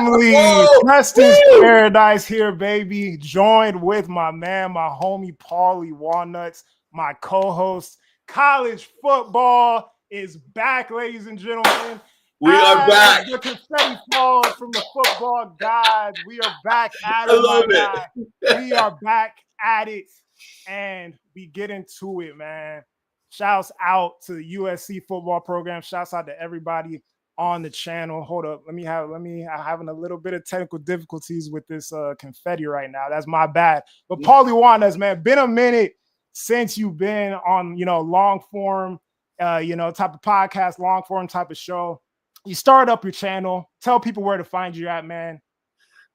family. Whoa! Preston's Woo! Paradise here, baby. Joined with my man, my homie Paulie Walnuts, my co-host. College football is back, ladies and gentlemen. We are back. The confetti falls from the football gods. We are back at I it, love my guy. We are back at it, and we get into it, man. Shouts out to the USC football program. Shouts out to everybody on the channel. Hold up. I'm having a little bit of technical difficulties with this confetti right now. That's my bad. But Paulie Walnuts, man, been a minute since you've been on, long form, type of podcast, long form type of show. You started up your channel. Tell people where to find you at, man.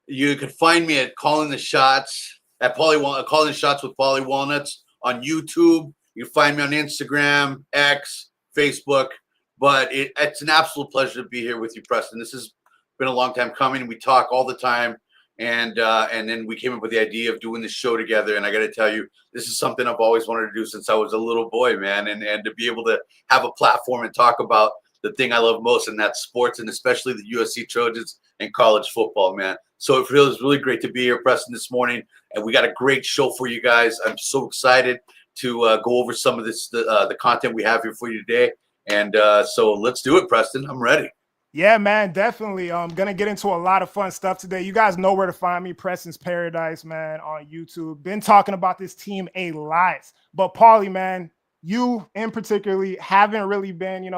You can find me at Calling the Shots Calling the Shots with Paulie Walnuts on YouTube. You can find me on Instagram, X, Facebook. But it's an absolute pleasure to be here with you, Preston. This has been a long time coming. We talk all the time, and then we came up with the idea of doing this show together. And I got to tell you, this is something I've always wanted to do since I was a little boy, man. And to be able to have a platform and talk about the thing I love most, and that's sports, and especially the USC Trojans and college football, man. So it feels really great to be here, Preston, this morning. And we got a great show for you guys. I'm so excited to go over some of the content we have here for you today. And so let's do it, Preston. I'm ready. Yeah, man, definitely. I'm going to get into a lot of fun stuff today. You guys know where to find me, Preston's Paradise, man, on YouTube. Been talking about this team a lot. But, Paulie, man, you in particularly haven't really been,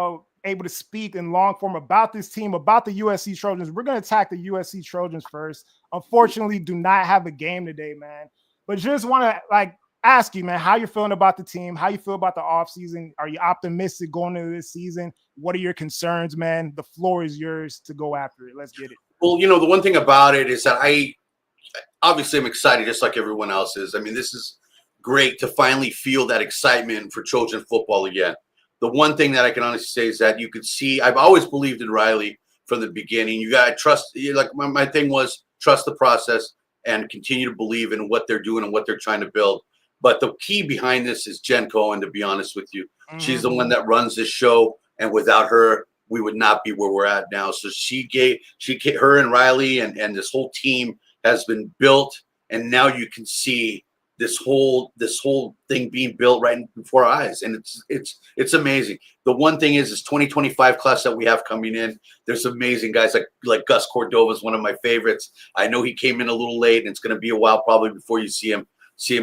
able to speak in long form about this team, about the USC Trojans. We're going to attack the USC Trojans first. Unfortunately, do not have a game today, man. But just want to, ask you, man, how you're feeling about the team, how you feel about the offseason. Are you optimistic going into this season? What are your concerns, man? The floor is yours to go after it. Let's get it. Well, the one thing about it is that obviously I'm excited just like everyone else is. I mean, this is great to finally feel that excitement for Trojan football again. The one thing that I can honestly say is that you could see, I've always believed in Riley from the beginning. You got to trust, my thing was trust the process and continue to believe in what they're doing and what they're trying to build. But the key behind this is Jen Cohen, to be honest with you. Mm-hmm. She's the one that runs this show, and without her, we would not be where we're at now. So her and Riley and this whole team has been built, and now you can see this whole thing being built right before our eyes, and it's amazing. The one thing is this 2025 class that we have coming in. There's amazing guys like Gus Cordova is one of my favorites. I know he came in a little late, and it's going to be a while probably before you see him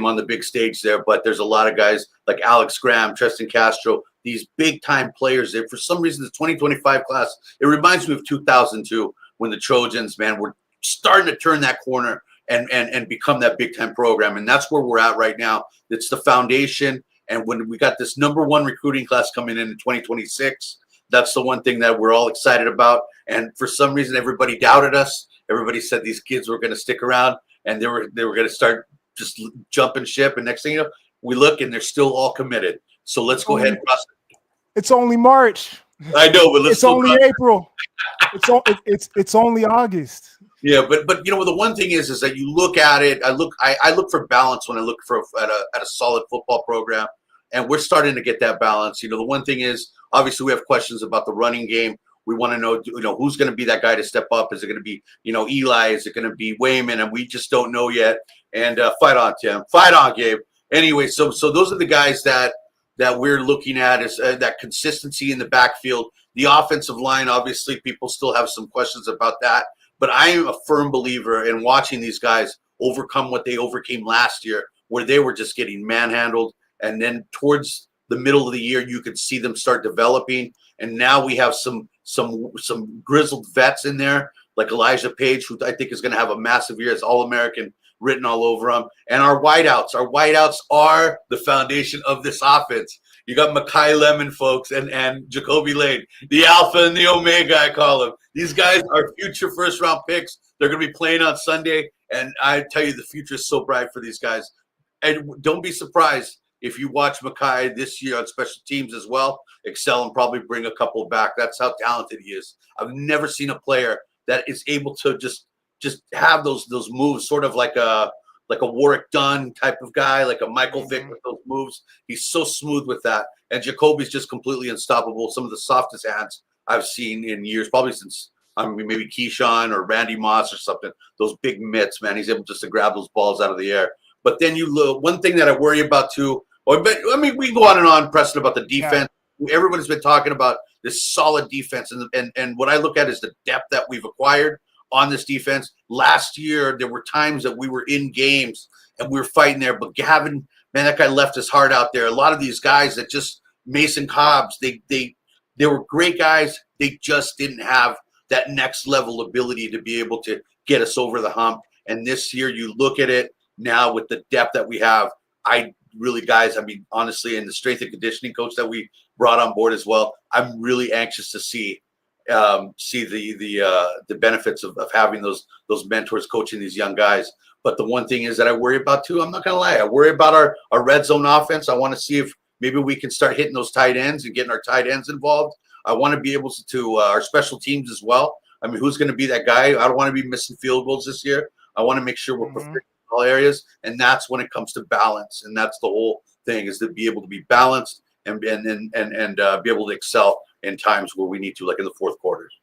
on the big stage there, but there's a lot of guys like Alex Graham, Tristan Castro, these big time players there. For some reason, the 2025 class, it reminds me of 2002 when the Trojans, man, were starting to turn that corner and become that big time program. And that's where we're at right now. It's the foundation. And when we got this #1 recruiting class coming in 2026, that's the one thing that we're all excited about. And for some reason, everybody doubted us. Everybody said these kids were going to stick around and they were going to start just jumping ship, and next thing you know, we look and they're still all committed. So let's go ahead and cross it. It's only March. I know, but it's only April. It's only August. Yeah, but the one thing is that you look at it. I look for balance when I look for at a solid football program, and we're starting to get that balance. The one thing is obviously we have questions about the running game. We want to know, who's going to be that guy to step up. Is it going to be, Eli? Is it going to be Wayman? And we just don't know yet. And fight on, Tim. Fight on, Gabe. Anyway, so those are the guys that we're looking at is that consistency in the backfield. The offensive line, obviously, people still have some questions about that. But I am a firm believer in watching these guys overcome what they overcame last year, where they were just getting manhandled. And then towards the middle of the year, you could see them start developing. And now we have some grizzled vets in there, like Elijah Page, who I think is going to have a massive year as All-American written all over them. And our wideouts are the foundation of this offense. You got Mekhi Lemon, folks, and Jacoby Lane, the alpha and the omega, I call them. These guys are future first-round picks. They're going to be playing on Sunday, and I tell you, the future is so bright for these guys. And don't be surprised if you watch Mekhi this year on special teams as well, excel and probably bring a couple back. That's how talented he is. I've never seen a player that is able to just have those moves, sort of like a Warwick Dunn type of guy, like a Michael Vick with those moves. He's so smooth with that. And Jacoby's just completely unstoppable. Some of the softest hands I've seen in years, probably since I mean, maybe Keyshawn or Randy Moss or something. Those big mitts, man. He's able just to grab those balls out of the air. But then you look, one thing that I worry about too, I mean, we can go on and on, Preston, about the defense. Yeah. Everybody's been talking about this solid defense. And what I look at is the depth that we've acquired on this defense. Last year, there were times that we were in games and we were fighting there. But Gavin, man, that guy left his heart out there. A lot of these guys that just Mason Cobbs, they were great guys. They just didn't have that next level ability to be able to get us over the hump. And this year, you look at it now with the depth that we have. I mean, honestly, and the strength and conditioning coach that we brought on board as well, I'm really anxious to see the benefits of having those mentors coaching these young guys. But the one thing is that I worry about too, I'm not going to lie, I worry about our red zone offense. I want to see if maybe we can start hitting those tight ends and getting our tight ends involved. I want to be able to our special teams as well. I mean, who's going to be that guy? I don't want to be missing field goals this year. I want to make sure we're perfect in all areas, and that's when it comes to balance. And that's the whole thing, is to be able to be balanced and be able to excel in times where we need to, like in the fourth quarters.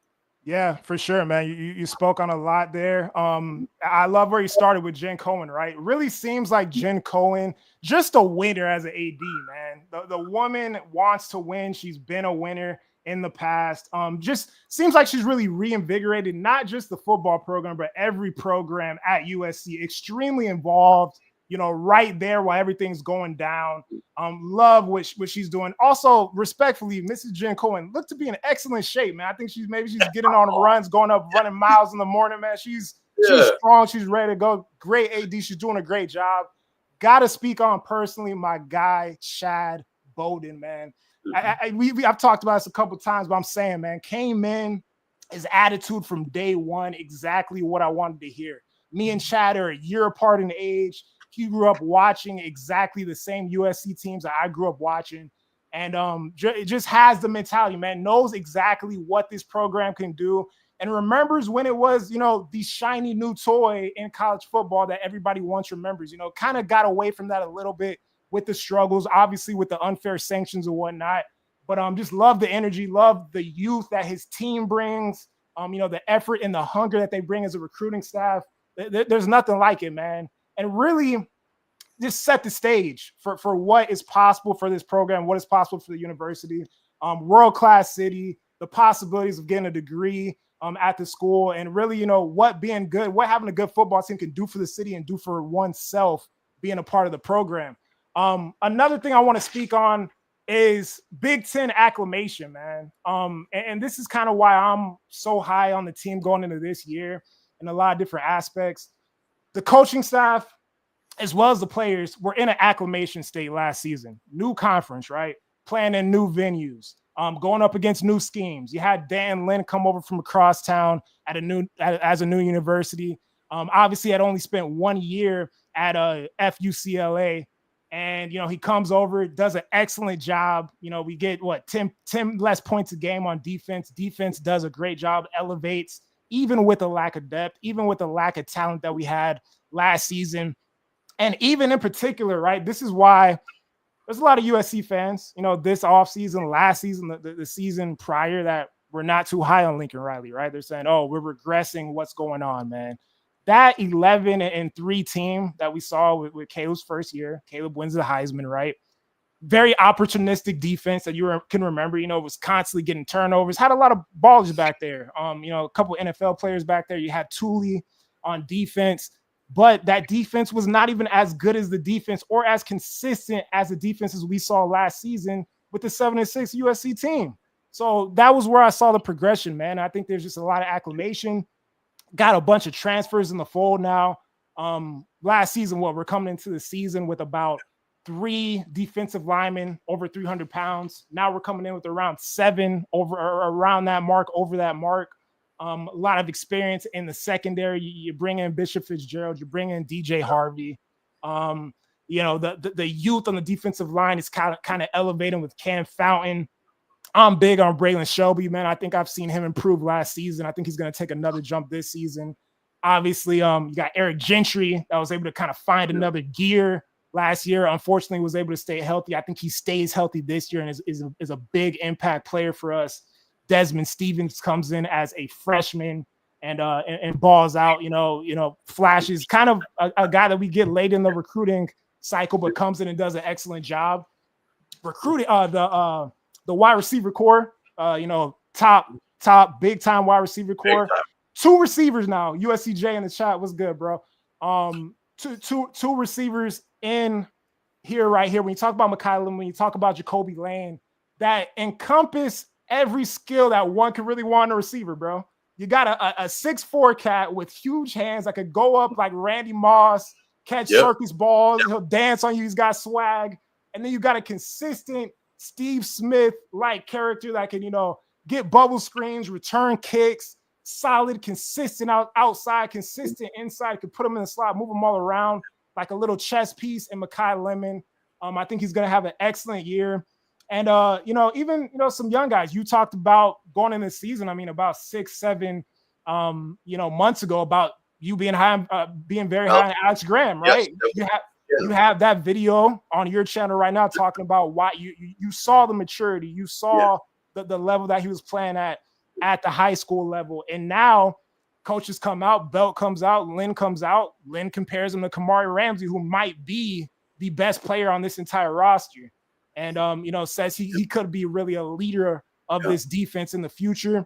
Yeah, for sure, man. You spoke on a lot there. I love where you started with Jen Cohen, right? It really seems like Jen Cohen, just a winner as an AD, man. The woman wants to win. She's been a winner in the past. Just seems like she's really reinvigorated, not just the football program, but every program at USC. Extremely involved, right there while everything's going down. Love what she's doing. Also, respectfully, Mrs. Jen Cohen looked to be in excellent shape, man. I think she's getting on runs, going up, running miles in the morning, man. She's strong. She's ready to go. Great AD. She's doing a great job. Got to speak on personally my guy, Chad Bowden, man. I've talked about this a couple of times, but I'm saying, man, came in, his attitude from day one, exactly what I wanted to hear. Me and Chad are a year apart in age. He grew up watching exactly the same USC teams that I grew up watching. And it just has the mentality, man, knows exactly what this program can do, and remembers when it was, the shiny new toy in college football that everybody once remembers. Kind of got away from that a little bit with the struggles, obviously with the unfair sanctions and whatnot. But just love the energy, love the youth that his team brings, the effort and the hunger that they bring as a recruiting staff. There's nothing like it, man. And really just set the stage for what is possible for this program, what is possible for the university. World-class city, the possibilities of getting a degree at the school, and really, what being good, what having a good football team can do for the city and do for oneself being a part of the program. Another thing I want to speak on is Big Ten acclimation, man. And this is kind of why I'm so high on the team going into this year in a lot of different aspects. The coaching staff, as well as the players, were in an acclimation state last season. New conference, right? Playing in new venues, going up against new schemes. You had Dan Lynn come over from across town as a new university. Obviously, had only spent 1 year at FUCLA. And, he comes over, does an excellent job. We get 10 less points a game on defense. Defense does a great job, elevates, even with a lack of depth, even with the lack of talent that we had last season. And even in particular, right, this is why there's a lot of USC fans, this offseason, last season, the season prior, that we're not too high on Lincoln Riley, right? They're saying, oh, we're regressing. What's going on, man? That 11-3 team that we saw with Caleb's first year, Caleb wins the Heisman, right? Very opportunistic defense that you can remember, was constantly getting turnovers, had a lot of ballers back there. A couple of NFL players back there. You had Paulie on defense, but that defense was not even as good as the defense or as consistent as the defenses we saw last season with the 7-6 USC team. So that was where I saw the progression, man. I think there's just a lot of acclimation. Got a bunch of transfers in the fold now. Last season, we're coming into the season with about 3 defensive linemen over 300 pounds. Now we're coming in with around 7 around that mark, over that mark. A lot of experience in the secondary. You bring in Bishop Fitzgerald, you bring in DJ Harvey. The youth on the defensive line is kind of elevating with Cam Fountain. I'm big on Braylon Shelby, man. I think I've seen him improve last season. I think he's going to take another jump this season. Obviously, you got Eric Gentry that was able to kind of find another gear last year. Unfortunately, was able to stay healthy. I think he stays healthy this year and is a big impact player for us. Desmond Stevens comes in as a freshman and balls out, flashes, kind of a guy that we get late in the recruiting cycle, but comes in and does an excellent job recruiting the wide receiver core, top big time wide receiver core. Two receivers now. USCJ in the chat. What's good, bro? Two receivers in here right here. When you talk about McKylum, when you talk about Jacoby Lane, that encompass every skill that one could really want in a receiver, bro. You got a 6'4" cat with huge hands that could go up like Randy Moss, catch circus balls. He'll dance on you. He's got swag. And then you got a consistent Steve Smith-like character that can, get bubble screens, return kicks, solid, consistent outside, consistent inside. Could put him in the slot, move him all around like a little chess piece in Mekhi Lemon. I think he's going to have an excellent year. And, even, some young guys you talked about going in this season, about 6-7, months ago about you being very high on Alex Graham, right? Yes. You have that video on your channel right now talking about why you saw the maturity, you saw the level that he was playing at the high school level. And now coaches come out, Belt comes out, Lynn comes out. Lynn compares him to Kamari Ramsey, who might be the best player on this entire roster. And, says he could be really a leader of this defense in the future.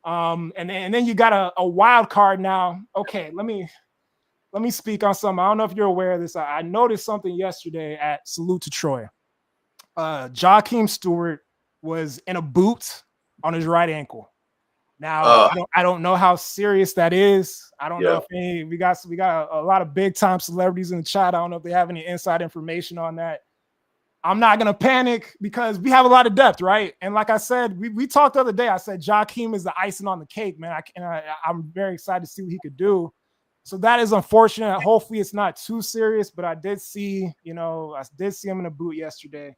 And then you got a wild card now. Okay, let me speak on something. I don't know if you're aware of this. I noticed something yesterday at Salute to Troy. Jakeem Stewart was in a boot on his right ankle. Now, I don't know how serious that is. I don't know if we got a lot of big time celebrities in the chat. I don't know if they have any inside information on that. I'm not going to panic because we have a lot of depth, right? And like I said, we talked the other day. I said Jakeem is the icing on the cake, man. I'm very excited to see what he could do. So that is unfortunate. Hopefully it's not too serious, but I did see him in a boot yesterday.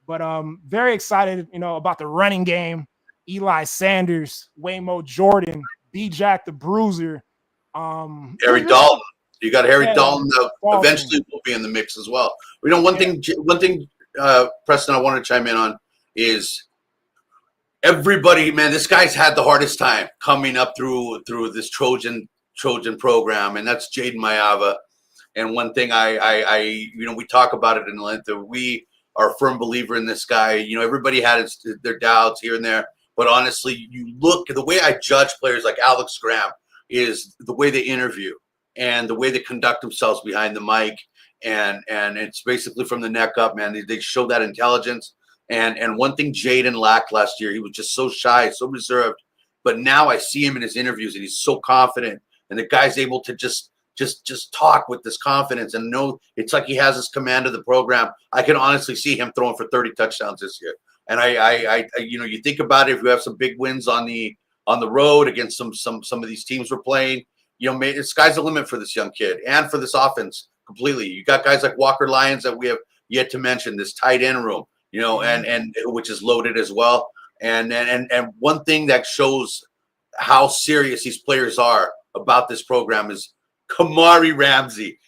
But very excited, about the running game. Eli Sanders, Waymo Jordan, B-Jack the Bruiser. Harry Dalton. You got Harry Dalton that eventually will be in the mix as well. One thing, Preston, I want to chime in on is everybody, man, this guy's had the hardest time coming up through this Trojan program, and that's Jaden Mayava. And one thing we talk about it in length, that we are a firm believer in this guy. Everybody had their doubts here and there, but honestly, you look at the way I judge players like Alex Graham is the way they interview and the way they conduct themselves behind the mic. And it's basically from the neck up, man. They show that intelligence. And one thing Jaden lacked last year, he was just so shy, so reserved. But now I see him in his interviews, and he's so confident. And the guy's able to just talk with this confidence and know it's like he has this command of the program. I can honestly see him throwing for 30 touchdowns this year. And I you think about it, if you have some big wins on the road against some of these teams we're playing, the sky's the limit for this young kid and for this offense. Completely. You got guys like Walker Lyons that we have yet to mention, this tight end room, and which is loaded as well. And one thing that shows how serious these players are about this program is Kamari Ramsey.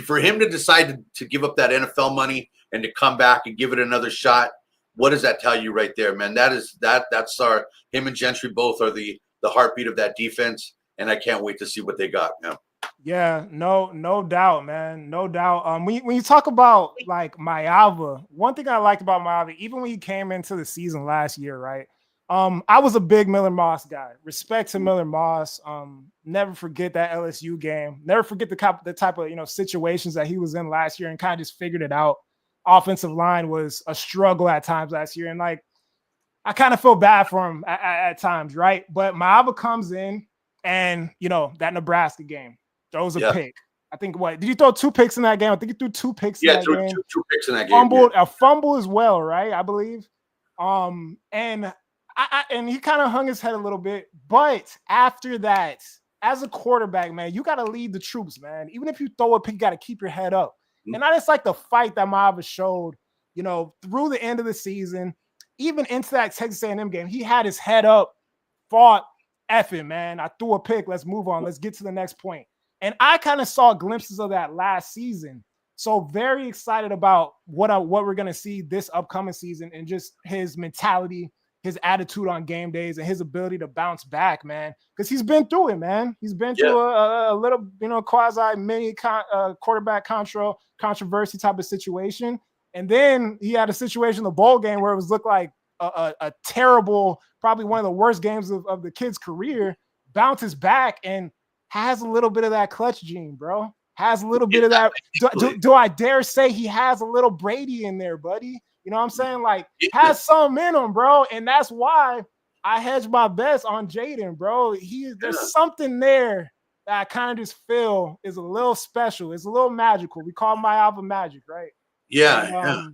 For him to decide to give up that NFL money and to come back and give it another shot, what does that tell you right there, man? That's him and Gentry both are the heartbeat of that defense, and I can't wait to see what they got, man. Yeah, no doubt, man. No doubt. When you talk about like Mayava, one thing I liked about Mayava, even when he came into the season last year, right? I was a big Miller Moss guy. Respect to Miller Moss. Never forget that LSU game. Never forget the type of situations that he was in last year and kind of just figured it out. Offensive line was a struggle at times last year, and like I kind of feel bad for him at times, right? But Mayava comes in, and that Nebraska game. Throws a pick. I think did he throw 2 picks in that game? I think he threw 2 picks in that game. Two picks in that game. A fumble as well, right? I believe. And he kind of hung his head a little bit. But after that, as a quarterback, man, you got to lead the troops, man. Even if you throw a pick, you got to keep your head up. Mm-hmm. And that's like the fight that Mayava showed, through the end of the season, even into that Texas A&M game. He had his head up, fought, effing, man. I threw a pick. Let's move on. Let's get to the next point. And I kind of saw glimpses of that last season. So very excited about what we're going to see this upcoming season and just his mentality, his attitude on game days and his ability to bounce back, man. Because he's been through it, man. He's been through a little, quasi mini quarterback controversy type of situation. And then he had a situation in the bowl game where it was looked like a terrible, probably one of the worst games of the kid's career, bounces back and has a little bit of that clutch gene, bro. Has a little bit of that. Do I dare say he has a little Brady in there, buddy? You know what I'm saying? Like, has some in him, bro. And that's why I hedge my bets on Jaden, bro. There's something there that I kind of just feel is a little special. It's a little magical. We call my album magic, right? Yeah,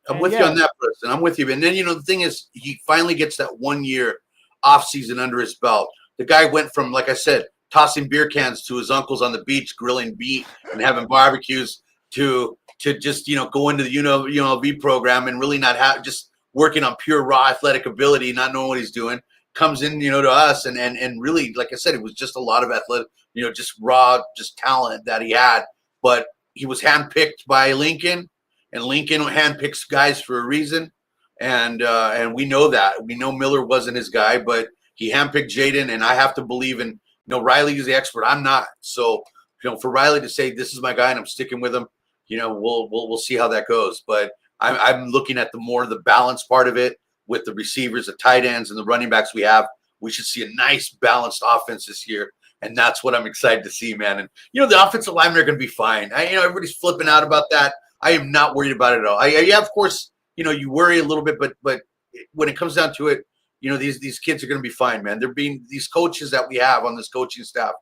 I'm with you on that, Preston. I'm with you. And then, the thing is, he finally gets that 1 year off season under his belt. The guy went from, like I said, tossing beer cans to his uncles on the beach, grilling meat and having barbecues to just, go into the UNLV program and really not just working on pure raw athletic ability, not knowing what he's doing, comes in, to us and really, like I said, it was just a lot of athletic, just raw, just talent that he had. But he was handpicked by Lincoln, and Lincoln handpicks guys for a reason. And we know that. We know Miller wasn't his guy, but he handpicked Jaden, and I have to believe in, Riley is the expert. I'm not. So, for Riley to say, this is my guy and I'm sticking with him, we'll see how that goes. But I'm looking at the balance part of it with the receivers, the tight ends, and the running backs we have. We should see a nice balanced offense this year. And that's what I'm excited to see, man. And, the offensive linemen are going to be fine. Everybody's flipping out about that. I am not worried about it at all. Yeah, of course, you worry a little bit, but when it comes down to it, these kids are going to be fine, man. These coaches that we have on this coaching staff.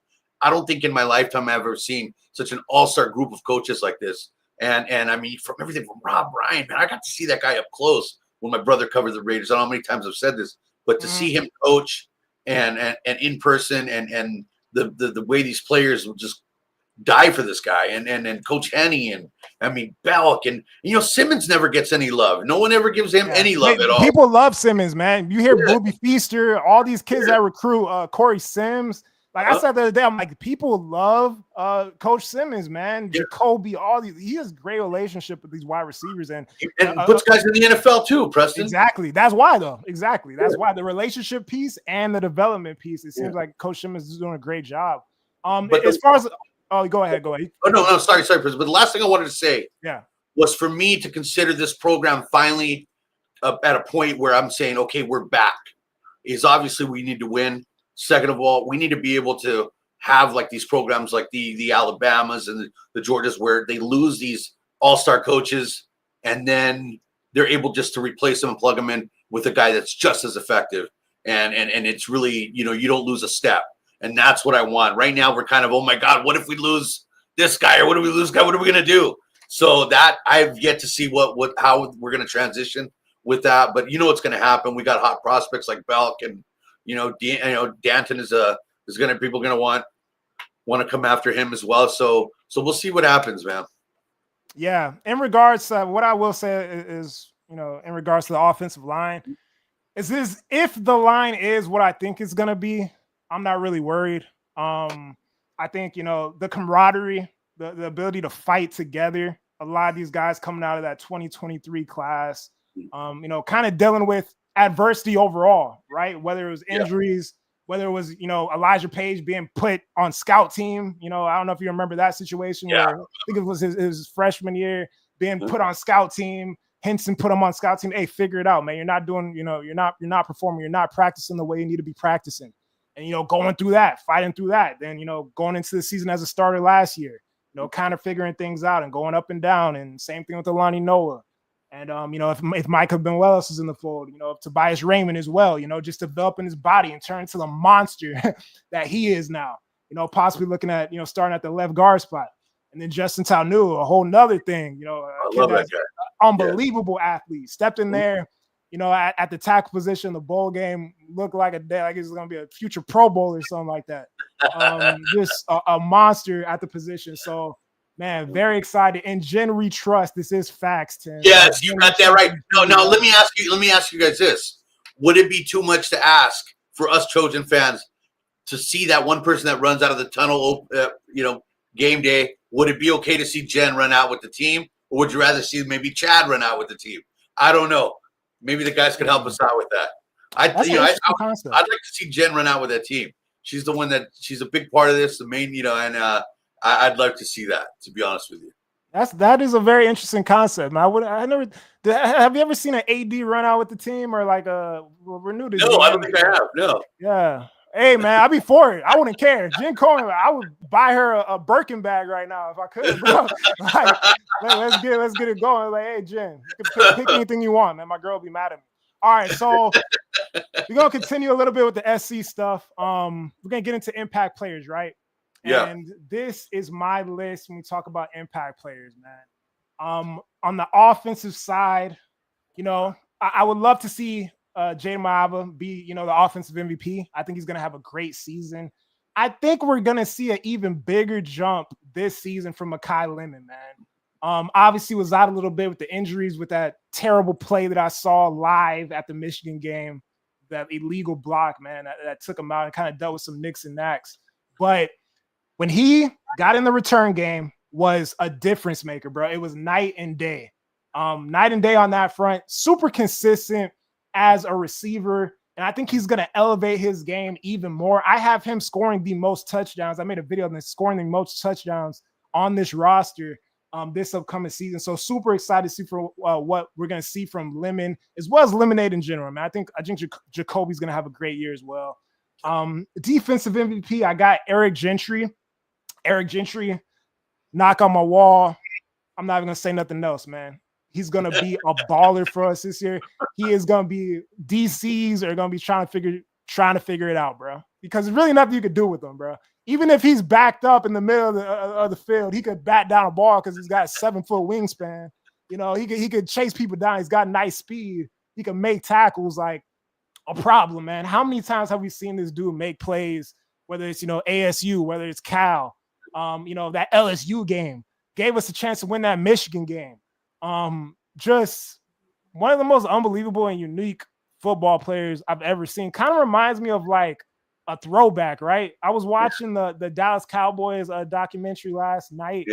I don't think in my lifetime I've ever seen such an all-star group of coaches like this. And I mean, from everything from Rob Ryan, man, I got to see that guy up close when my brother covered the Raiders. I don't know how many times I've said this, but to see him coach and in person and the way these players will just die for this guy and Coach Henny and I mean Belk and Simmons never gets any love. No one ever gives him any love at all. People love Simmons, man. You hear Booby Feaster, all these kids that recruit Corey Sims. Like I said the other day, I'm like, people love Coach Simmons, man. Jacoby, all these. He has great relationship with these wide receivers and puts guys in the NFL too, Preston. Exactly. That's why, though. Exactly. That's why the relationship piece and the development piece. It seems like Coach Simmons is doing a great job. But as far as go ahead. Oh no, sorry, Preston. But the last thing I wanted to say, was for me to consider this program finally at a point where I'm saying, okay, we're back. Is obviously we need to win. Second of all, we need to be able to have like these programs like the Alabamas and the Georgias where they lose these all-star coaches and then they're able just to replace them and plug them in with a guy that's just as effective. And it's really, you don't lose a step. And that's what I want. Right now, we're kind of, oh my God, what if we lose this guy or what if we lose this guy? What are we going to do? So that I've yet to see how we're going to transition with that. But what's going to happen. We got hot prospects like Belk and, Danton is going to people going to want to come after him as well. So we'll see what happens, man. Yeah. In regards to what I will say is, in regards to the offensive line, is if the line is what I think it's going to be, I'm not really worried. I think, the camaraderie, the ability to fight together, a lot of these guys coming out of that 2023 class, kind of dealing with adversity overall, right? Whether it was injuries, whether it was, Elijah Page being put on scout team, I don't know if you remember that situation where I think it was his freshman year being put on scout team. Henson put him on scout team. Hey, figure it out, man. You're not doing, you're not performing. You're not practicing the way you need to be practicing. And, going through that, fighting through that. Then, going into the season as a starter last year, kind of figuring things out and going up and down. And same thing with Alani Noah. And, if Micah Benuelos is in the fold, if Tobias Raymond as well, just developing his body and turn into the monster that he is now, possibly looking at, starting at the left guard spot. And then Justin Taunu, a whole nother thing, I love that guy. Unbelievable athlete, stepped in there, at the tackle position, the bowl game looked like it's going to be a future Pro Bowl or something like that. Just a monster at the position. So, man, very excited. And Jen we trust. This is facts, Tim. Yes, you got that right. No, let me ask you guys this. Would it be too much to ask for us Trojan fans to see that one person that runs out of the tunnel, game day? Would it be okay to see Jen run out with the team? Or would you rather see maybe Chad run out with the team? I don't know. Maybe the guys could help us out with that. That's an interesting concept. I'd like to see Jen run out with that team. She's the one she's a big part of this, the main, and I'd love to see that, to be honest with you. That is a very interesting concept. Have you ever seen an AD run out with the team or like renewed? No, I don't think I have. No. Yeah. Hey man, I'd be for it. I wouldn't care. Jen Coleman, I would buy her a Birkin bag right now if I could, bro. Like, let's get it going. Like, hey Jen, you can pick anything you want, man. My girl will be mad at me. All right, so we're gonna continue a little bit with the SC stuff. We're gonna get into impact players, right? Yeah. And this is my list when we talk about impact players, man. On the offensive side, I would love to see Jaden Maava be, the offensive MVP. I think he's going to have a great season. I think we're going to see an even bigger jump this season from Makai Lemon, man. Obviously was out a little bit with the injuries with that terrible play that I saw live at the Michigan game, that illegal block, man, that took him out and kind of dealt with some nicks and knacks. But when he got in the return game was a difference maker, bro. It was night and day. Night and day on that front. Super consistent as a receiver. And I think he's going to elevate his game even more. I have him scoring the most touchdowns. I made a video on this, scoring the most touchdowns on this roster this upcoming season. So super excited to see for what we're going to see from Lemon, as well as Lemonade in general, man. I think Jacoby's going to have a great year as well. Defensive MVP, I got Eric Gentry. Eric Gentry, knock on my wall. I'm not even going to say nothing else, man. He's going to be a baller for us this year. He is going to be DCs are going to be trying to figure it out, bro. Because there's really nothing you could do with him, bro. Even if he's backed up in the middle of the field, he could bat down a ball because he's got a 7-foot wingspan. He could chase people down. He's got nice speed. He can make tackles like a problem, man. How many times have we seen this dude make plays, whether it's, ASU, whether it's Cal, that LSU game, gave us a chance to win that Michigan game. Just one of the most unbelievable and unique football players I've ever seen. Kind of reminds me of like a throwback, right? I was watching the Dallas Cowboys documentary last night,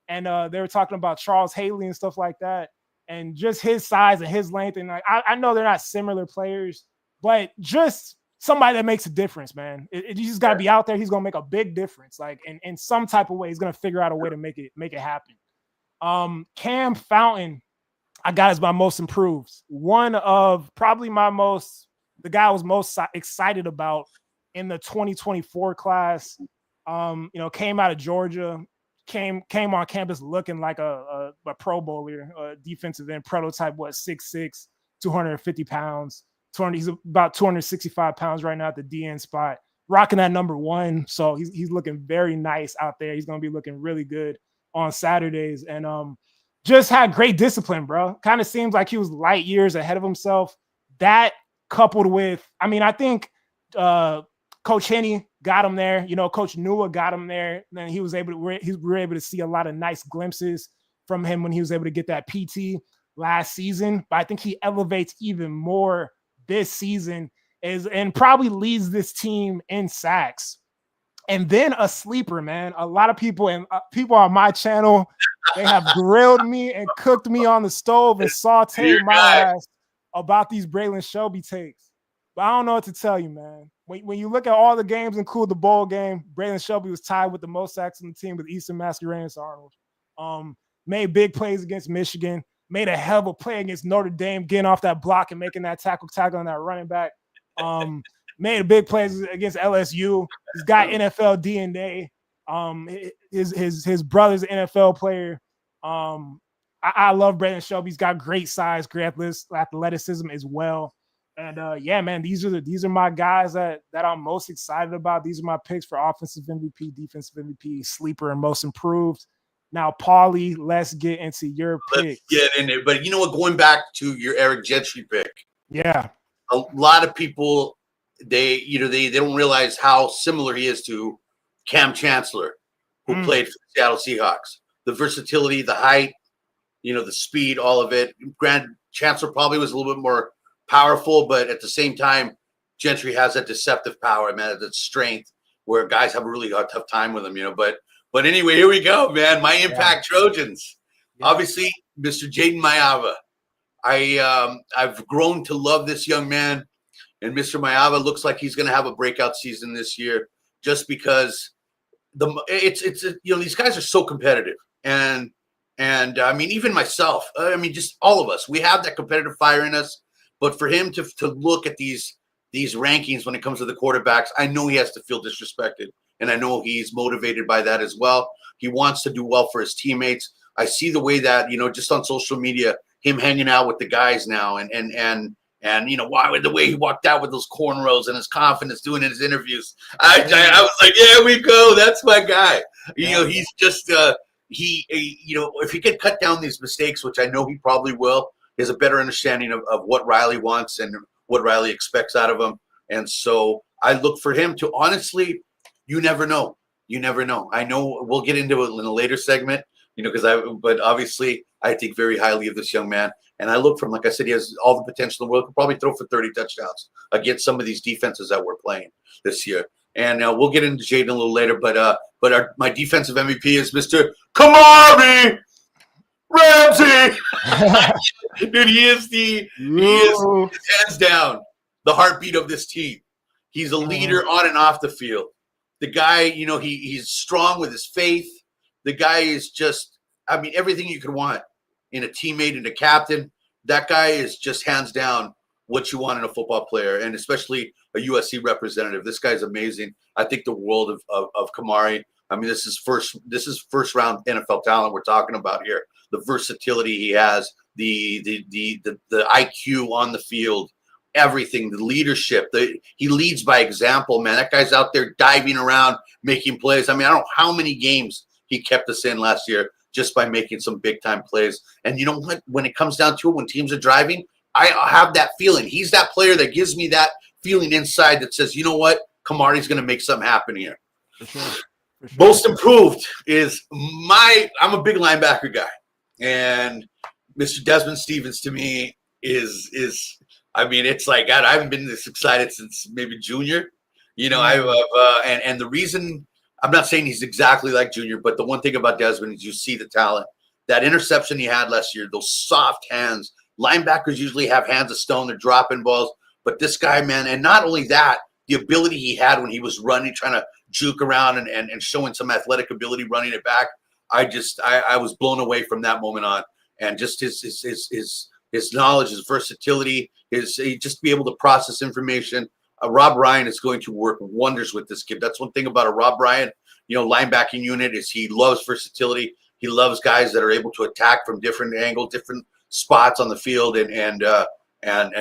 and they were talking about Charles Haley and stuff like that, and just his size and his length. And like, I know they're not similar players, but just somebody that makes a difference, man. You just got to be out there. He's going to make a big difference. Like in some type of way, he's going to figure out a way to make it happen. Cam Fountain, I got as my most improved. One of probably the guy I was most excited about in the 2024 class. Came out of Georgia, came on campus looking like a Pro Bowler, a defensive end prototype, 6'6", 250 pounds. He's about 265 pounds right now at the DN spot, rocking that number 1. So he's looking very nice out there. He's going to be looking really good on Saturdays, and just had great discipline, bro. Kind of seems like he was light years ahead of himself. That coupled with, I think Coach Henney got him there. Coach Nua got him there. And we were able to see a lot of nice glimpses from him when he was able to get that PT last season. But I think he elevates even more this season and probably leads this team in sacks. And then a sleeper, man. A lot of people people on my channel, they have grilled me and cooked me on the stove and sauteed my ass about these Braylon Shelby takes. But I don't know what to tell you, man. When you look at all the games, include the bowl game, Braylon Shelby was tied with the most sacks on the team with Easton Mascarenas Arnold. Made big plays against Michigan. Made a hell of a play against Notre Dame, getting off that block and making that tackle on that running back. Made big plays against LSU. He's got NFL DNA. His brother's an NFL player. I love Braylon Shelby. He's got great size, great athleticism as well. And man, these are my guys that I'm most excited about. These are my picks for offensive MVP, defensive MVP, sleeper, and most improved. Now, Paulie, let's get into your picks. Let's get in it. But you know what? Going back to your Eric Gentry pick. Yeah. A lot of people, they don't realize how similar he is to Cam Chancellor, who played for the Seattle Seahawks. The versatility, the height, the speed, all of it. Grant Chancellor probably was a little bit more powerful, but at the same time, Gentry has that deceptive power, man, that strength where guys have a really tough time with him, But anyway, here we go, man. My Impact Trojans. Yeah. Obviously, Mr. Jaden Maava. I've grown to love this young man. And Mr. Mayava looks like he's going to have a breakout season this year, just because these guys are so competitive, and I mean, even myself, I mean, just all of us, we have that competitive fire in us. But for him to look at these rankings when it comes to the quarterbacks, I know he has to feel disrespected, and I know he's motivated by that as well. He wants to do well for his teammates. I see the way that, just on social media, him hanging out with the guys now, and why the way he walked out with those cornrows and his confidence doing his interviews. I was like, yeah, we go. That's my guy. He's just if he can cut down these mistakes, which I know he probably will, he has a better understanding of what Riley wants and what Riley expects out of him. And so I look for him to, honestly, you never know. You never know. I know we'll get into it in a later segment, but obviously I think very highly of this young man. And I look for him, like I said, he has all the potential in the world. Could probably throw for 30 touchdowns against some of these defenses that we're playing this year. And we'll get into Jaden a little later, but my defensive MVP is Mr. Kamari Ramsey. Dude, he is hands down the heartbeat of this team. He's a leader on and off the field. The guy, he's strong with his faith. The guy is just, I mean, everything you could want in a teammate and a captain. That guy is just hands down what you want in a football player, and especially a USC representative. This guy's amazing. I think the world of Kamari. I mean, this is first round NFL talent we're talking about here. The versatility he has, the IQ on the field, everything, the leadership. He leads by example, man. That guy's out there diving around, making plays. I mean, I don't know how many games he kept us in last year just by making some big time plays. And you know what? When it comes down to it, when teams are driving, I have that feeling. He's that player that gives me that feeling inside that says, you know what? Kamari's going to make something happen here. For sure. Most improved is I'm a big linebacker guy. And Mr. Desmond Stevens to me is I mean, it's like, God, I haven't been this excited since maybe junior. And the reason, I'm not saying he's exactly like junior, but the one thing about Desmond is you see the talent. That interception he had last year, those soft hands. Linebackers usually have hands of stone. They're dropping balls. But this guy, man, and not only that, the ability he had when he was running, trying to juke around and showing some athletic ability running it back. I was blown away from that moment on. And just his knowledge, his versatility, just be able to process information. Rob Ryan is going to work wonders with this kid. That's one thing about a Rob Ryan, linebacking unit is he loves versatility. He loves guys that are able to attack from different angles, different spots on the field, and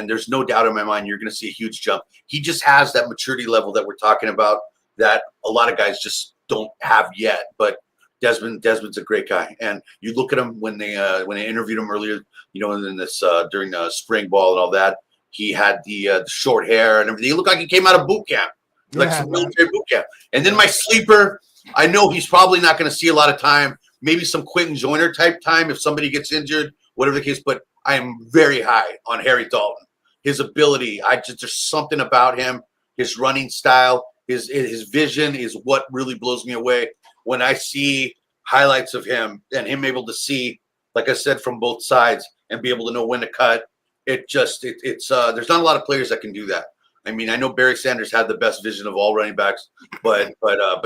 there's no doubt in my mind you're going to see a huge jump. He just has that maturity level that we're talking about that a lot of guys just don't have yet. But Desmond's a great guy, and you look at him when they interviewed him earlier, in this during spring ball and all that. He had the short hair and everything. He looked like he came out of boot camp, like some military boot camp. And then my sleeper, I know he's probably not going to see a lot of time. Maybe some Quentin Joyner type time if somebody gets injured, whatever the case. But I am very high on Harry Dalton. His ability, there's something about him. His running style, his vision is what really blows me away when I see highlights of him and him able to see, like I said, from both sides and be able to know when to cut. There's not a lot of players that can do that. I mean, I know Barry Sanders had the best vision of all running backs, but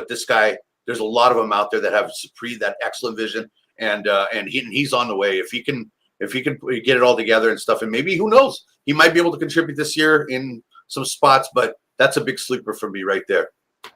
this guy, there's a lot of them out there that have that excellent vision, and he's on the way. If he can get it all together and stuff, and maybe, who knows, he might be able to contribute this year in some spots, but that's a big sleeper for me right there.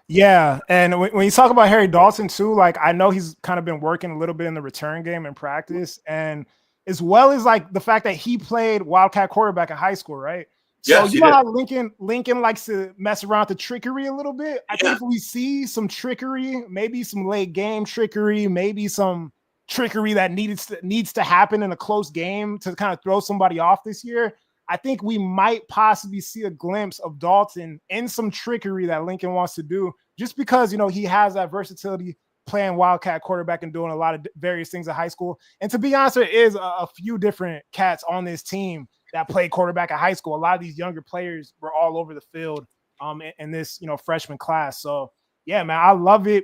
Yeah, and when you talk about Harry Dalton too, like, I know he's kind of been working a little bit in the return game and practice, and as well as like the fact that he played Wildcat quarterback in high school, right? So yes, how Lincoln likes to mess around with the trickery a little bit. I think if we see some trickery, maybe some late game trickery, maybe some trickery that needs to happen in a close game to kind of throw somebody off this year, I think we might possibly see a glimpse of Dalton in some trickery that Lincoln wants to do, just because, he has that versatility playing Wildcat quarterback and doing a lot of various things in high school. And to be honest, there is a few different cats on this team that played quarterback in high school. A lot of these younger players were all over the field in this, freshman class. So, yeah, man, I love it.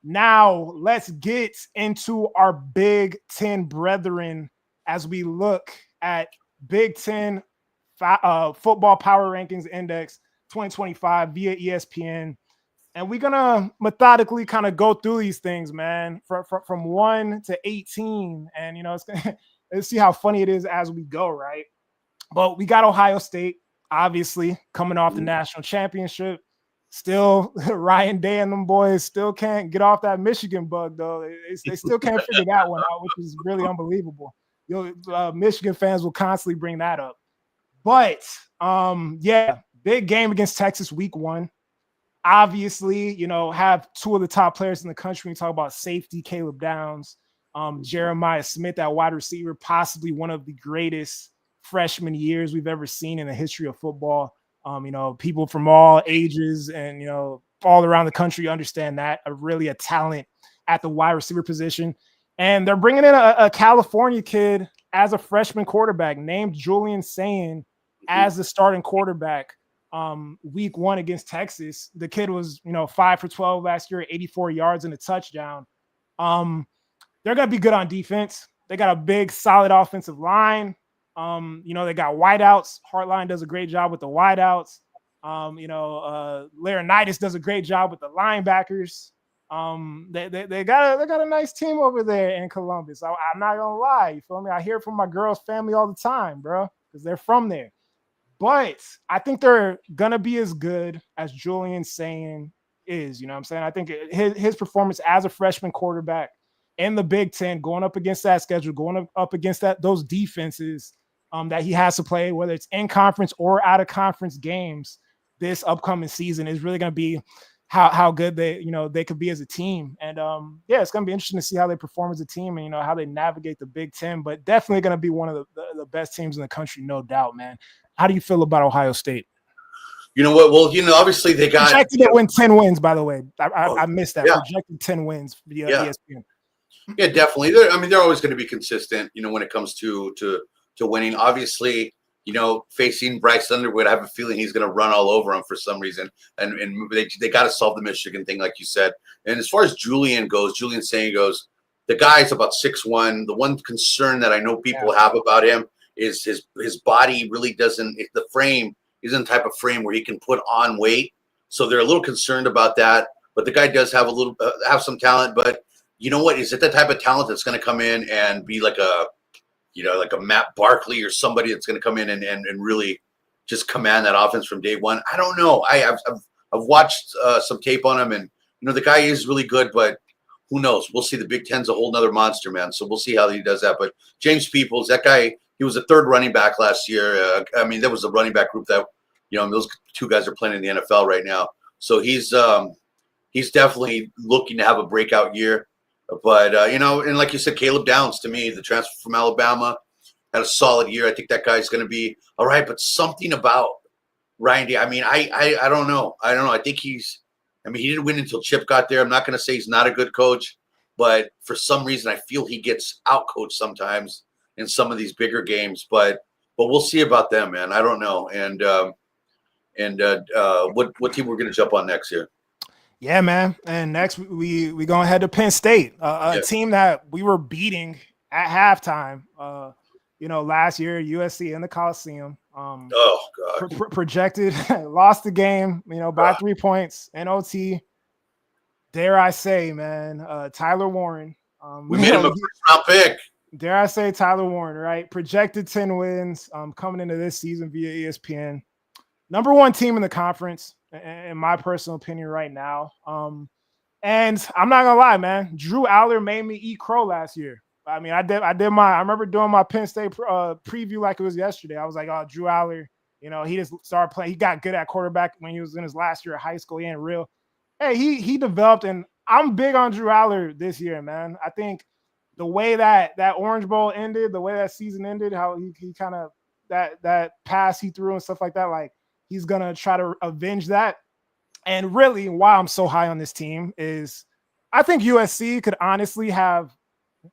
Now let's get into our Big Ten brethren as we look at Big Ten Football Power Rankings Index 2025 via ESPN. And we're going to methodically kind of go through these things, man, from 1 to 18. And, let's see how funny it is as we go, right? But we got Ohio State, obviously, coming off the national championship. Still, Ryan Day and them boys still can't get off that Michigan bug, though. They still can't figure that one out, which is really unbelievable. Michigan fans will constantly bring that up. But, big game against Texas week 1. Obviously, have two of the top players in the country. We talk about safety, Caleb Downs, Jeremiah Smith, that wide receiver, possibly one of the greatest freshman years we've ever seen in the history of football. People from all ages and, all around the country understand that. Really a talent at the wide receiver position. And they're bringing in a California kid as a freshman quarterback named Julian Sayin as the starting quarterback. Week 1 against Texas. The kid was, 5 for 12 last year, 84 yards and a touchdown. They're going to be good on defense. They got a big, solid offensive line. They got wideouts. Hartline does a great job with the wideouts. Laurinaitis does a great job with the linebackers. They got a nice team over there in Columbus. I'm not gonna lie. You feel me? I hear it from my girl's family all the time, bro, because they're from there. But I think they're gonna be as good as Julian Sayin is. You know what I'm saying? I think his performance as a freshman quarterback in the Big Ten, going up against that schedule, going up against those defenses that he has to play, whether it's in conference or out of conference games this upcoming season, is really going to be how good they could be as a team. And it's going to be interesting to see how they perform as a team and how they navigate the Big Ten. But definitely going to be one of the best teams in the country, no doubt, man. How do you feel about Ohio State? You know what? Well, obviously they got projected to win 10 wins. By the way, I missed that. Yeah. Projected 10 wins via ESPN. Yeah, definitely. They're always going to be consistent, when it comes to winning. Obviously, facing Bryce Underwood, I have a feeling he's going to run all over him for some reason. And they got to solve the Michigan thing, like you said. And as far as Julian Sayin goes, the guy's about 6'1". The one concern that I know people have about him is his body really doesn't. The frame isn't the type of frame where he can put on weight. So they're a little concerned about that. But the guy does have have some talent. But you know what? Is it the type of talent that's going to come in and be like a Matt Barkley or somebody that's going to come in and really just command that offense from day one? I don't know. I've watched some tape on him, and the guy is really good, but who knows? We'll see. The Big Ten's a whole nother monster, man. So we'll see how he does that. But James Peoples, that guy, he was a third running back last year. That was a running back group that those two guys are playing in the NFL right now. So he's definitely looking to have a breakout year. But, and like you said, Caleb Downs, to me, the transfer from Alabama, had a solid year. I think that guy's going to be all right. But something about Ryan Day, I don't know. I think he didn't win until Chip got there. I'm not going to say he's not a good coach, but for some reason, I feel he gets outcoached sometimes in some of these bigger games. But we'll see about them, man. I don't know. And what team we're going to jump on next year? Yeah, man. And next we going to head to Penn State, a team that we were beating at halftime. Last year, USC in the Coliseum. Oh God! Projected, lost the game. By 3 points in OT. Dare I say, man, Tyler Warren. We made him a first-round pick. Dare I say, Tyler Warren? Right, projected 10 wins. Coming into this season via ESPN. Number 1 team in the conference, in my personal opinion, right now. And I'm not gonna lie, man. Drew Aller made me eat crow last year. I remember doing my Penn State preview like it was yesterday. I was like, oh, Drew Aller, he just started playing. He got good at quarterback when he was in his last year of high school. He ain't real. Hey, he developed, and I'm big on Drew Aller this year, man. I think the way that Orange Bowl ended, the way that season ended, how he kind of that pass he threw and stuff like that, like, he's going to try to avenge that. And really, why I'm so high on this team is I think USC could honestly have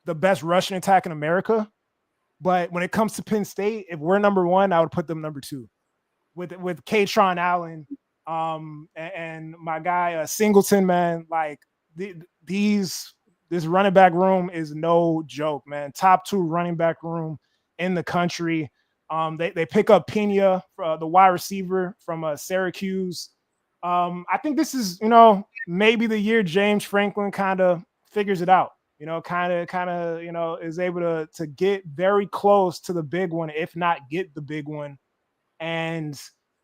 the best rushing attack in America. But when it comes to Penn State, if we're number 1, I would put them number 2 with Katron Allen and my guy Singleton, man. Like this running back room is no joke, man. Top 2 running back room in the country. They pick up Pena, the wide receiver from Syracuse. I think this is, maybe the year James Franklin kind of figures it out. Kind of, is able to get very close to the big one, if not get the big one. And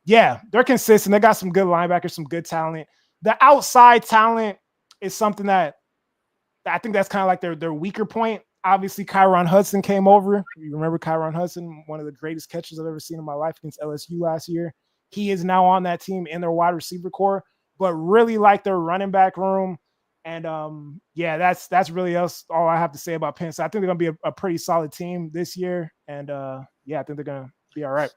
yeah, they're consistent. They got some good linebackers, some good talent. The outside talent is something that I think that's kind of like their weaker point. Obviously, Kyron Hudson came over. You remember Kyron Hudson, one of the greatest catches I've ever seen in my life against LSU last year. He is now on that team in their wide receiver core, but really like their running back room. And yeah, that's really all I have to say about Penn State. I think they're going to be a pretty solid team this year. And yeah, I think they're going to be all right.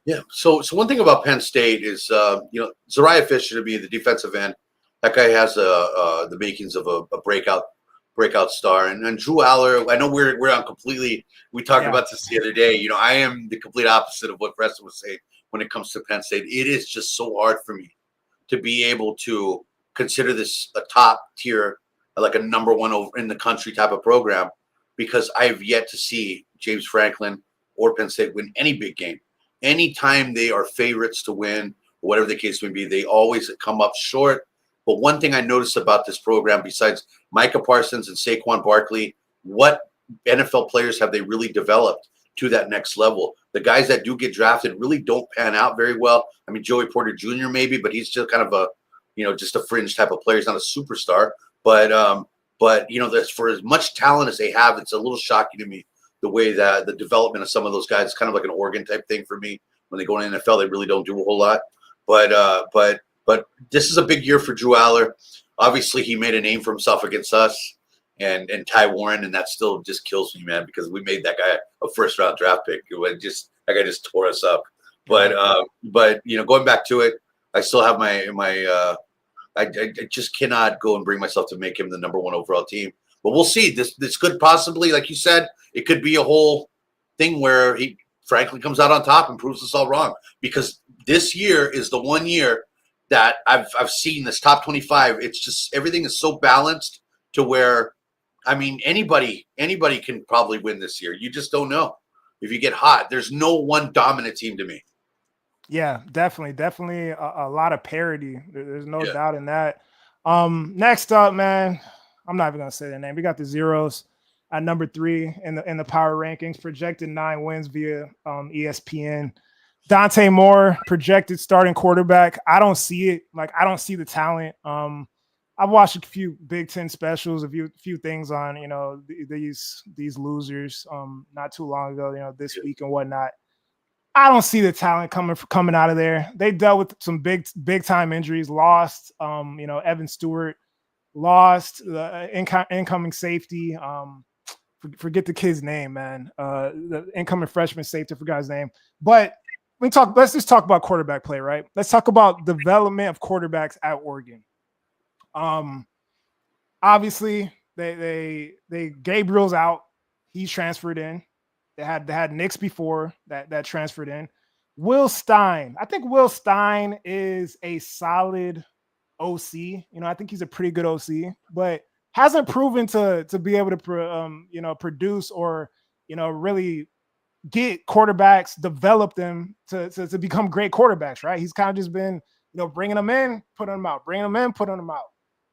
Yeah. So one thing about Penn State is, Zariah Fisher to be the defensive end. That guy has the makings of a breakout star. And Drew Aller, I know we're on completely. We talked about this the other day. I am the complete opposite of what Preston was saying when it comes to Penn State. It is just so hard for me to be able to consider this a top tier, like a number one in the country type of program, because I've yet to see James Franklin or Penn State win any big game. Anytime they are favorites to win, or whatever the case may be, they always come up short. But one thing I noticed about this program, besides Micah Parsons and Saquon Barkley, what NFL players have they really developed to that next level? The guys that do get drafted really don't pan out very well. I mean, Joey Porter Jr. maybe, but he's just kind of a, just a fringe type of player. He's not a superstar. But for as much talent as they have, it's a little shocking to me the way that the development of some of those guys is kind of like an Oregon type thing for me. When they go in the NFL, they really don't do a whole lot. But this is a big year for Drew Aller. Obviously, he made a name for himself against us and Ty Warren, and that still just kills me, man, because we made that guy a first-round draft pick. That guy just tore us up. But going back to it, I still have my I just cannot go and bring myself to make him the number one overall team. But we'll see. This could possibly, like you said, it could be a whole thing where Franklin comes out on top and proves us all wrong. Because this year is the one year that I've seen this top 25. It's just everything is so balanced to where, I mean, anybody can probably win this year. You just don't know. If you get hot, there's no one dominant team to me. Yeah, definitely a lot of parity. There's no doubt in that. Next up, man, I'm not even gonna say their name. We got the Zeros at number 3 in the power rankings, projected 9 wins via ESPN. Dante Moore, projected starting quarterback. I don't see it. I don't see the talent. I've watched a few Big Ten specials, a few things on these losers not too long ago, this week and whatnot. I don't see the talent coming out of there. They dealt with some big time injuries, lost Evan Stewart, lost the incoming safety. Forget the kid's name, man. The incoming freshman safety, forgot his name. But let's just talk about quarterback play, right? Let's talk about development of quarterbacks at Oregon. Obviously they Gabriel's out. He's transferred in. They had Nix before that transferred in. Will Stein. I think Will Stein is a solid OC. I think he's a pretty good OC, but hasn't proven to be able to produce or really get quarterbacks, develop them to become great quarterbacks, right? He's kind of just been bringing them in, putting them out, bringing them in, putting them out.